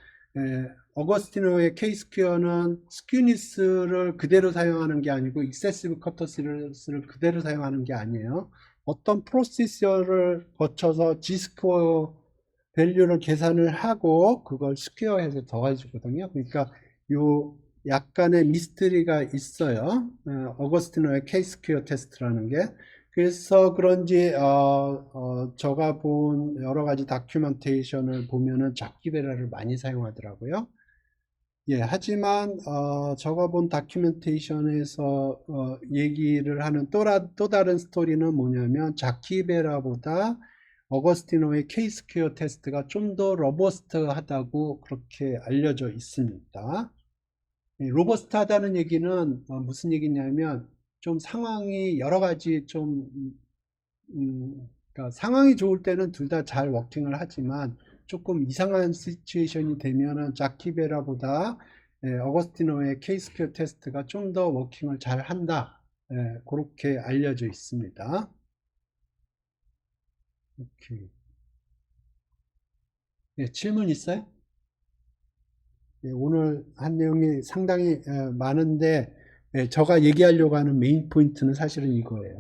어거스티노의 K-스퀘어는 스큐니스를 그대로 사용하는 게 아니고 익세시브 커터시스를 그대로 사용하는 게 아니에요. 어떤 프로세서를 거쳐서 G스퀘어 밸류를 계산을 하고 그걸 스퀘어해서 더해주거든요. 그러니까 요 약간의 미스터리가 있어요. 어거스티노의 K-스퀘어 테스트라는 게. 그래서 그런지 제가 본 여러 가지 다큐멘테이션을 보면은 자키베라를 많이 사용하더라고요. 예, 하지만 제가 본 다큐멘테이션에서 얘기를 하는 또 다른 스토리는 뭐냐면 자키베라보다 어거스티노의 K-스퀘어 테스트가 좀 더 로버스트하다고 그렇게 알려져 있습니다. 로버스트하다는 얘기는 무슨 얘기냐면 좀 상황이 여러 가지 그러니까 상황이 좋을 때는 둘 다 잘 워킹을 하지만 조금 이상한 시츄에이션이 되면은 자키베라보다 어거스티노의 K-스퀘어 테스트가 좀 더 워킹을 잘 한다. 그렇게 알려져 있습니다. 오케이. 질문 있어요? 오늘 한 내용이 상당히 많은데 제가 얘기하려고 하는 메인 포인트는 사실은 이거예요.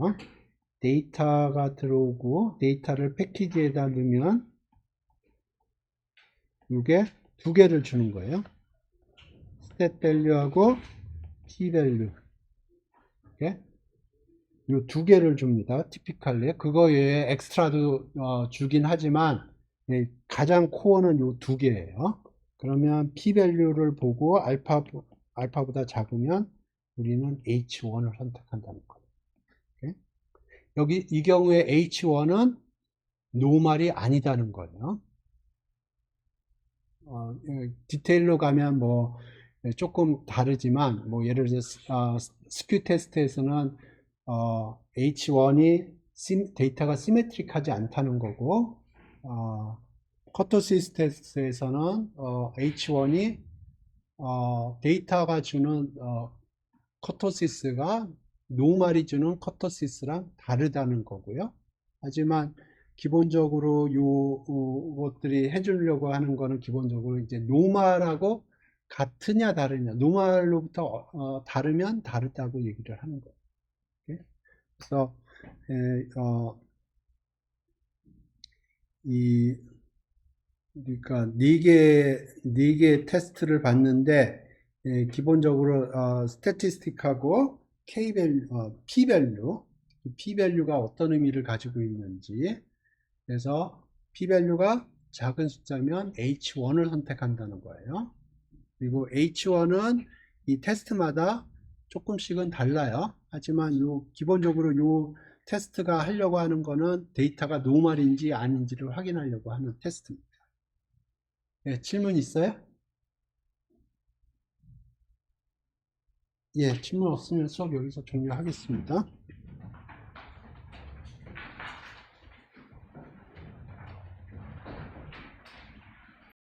데이터가 들어오고 데이터를 패키지에다 넣으면 이게 두 개를 주는 거예요. stat value하고 p value. 이 두 개를 줍니다. typically. 그거 외에 엑스트라도 주긴 하지만 가장 코어는 이 두 개예요. 그러면 p value를 보고 알파보다 작으면 우리는 h1을 선택한다는 거예요. 여기 이 경우에 h1은 노말이 아니다는 거예요. 디테일로 가면 뭐 조금 다르지만 뭐 예를 들어서 스큐 테스트에서는 H1이 데이터가 시메트릭하지 않다는 거고 커터시스 테스트에서는 H1이 데이터가 주는 커터시스가 노말이 주는 커터시스랑 다르다는 거고요. 하지만 기본적으로 것들이 해주려고 하는 거는 기본적으로 이제 노말하고 같으냐 다르냐, 노말로부터 다르면 다르다고 얘기를 하는 거예요. 그래서 이 그러니까 네 개 테스트를 봤는데 기본적으로 스태티스틱하고 p 밸류가 어떤 의미를 가지고 있는지. 그래서 p-밸류가 작은 숫자면 H1을 선택한다는 거예요. 그리고 H1은 이 테스트마다 조금씩은 달라요. 하지만 기본적으로 요 테스트가 하려고 하는 거는 데이터가 노멀인지 아닌지를 확인하려고 하는 테스트입니다. 예, 질문 있어요? 예, 질문 없으면 수업 여기서 종료하겠습니다.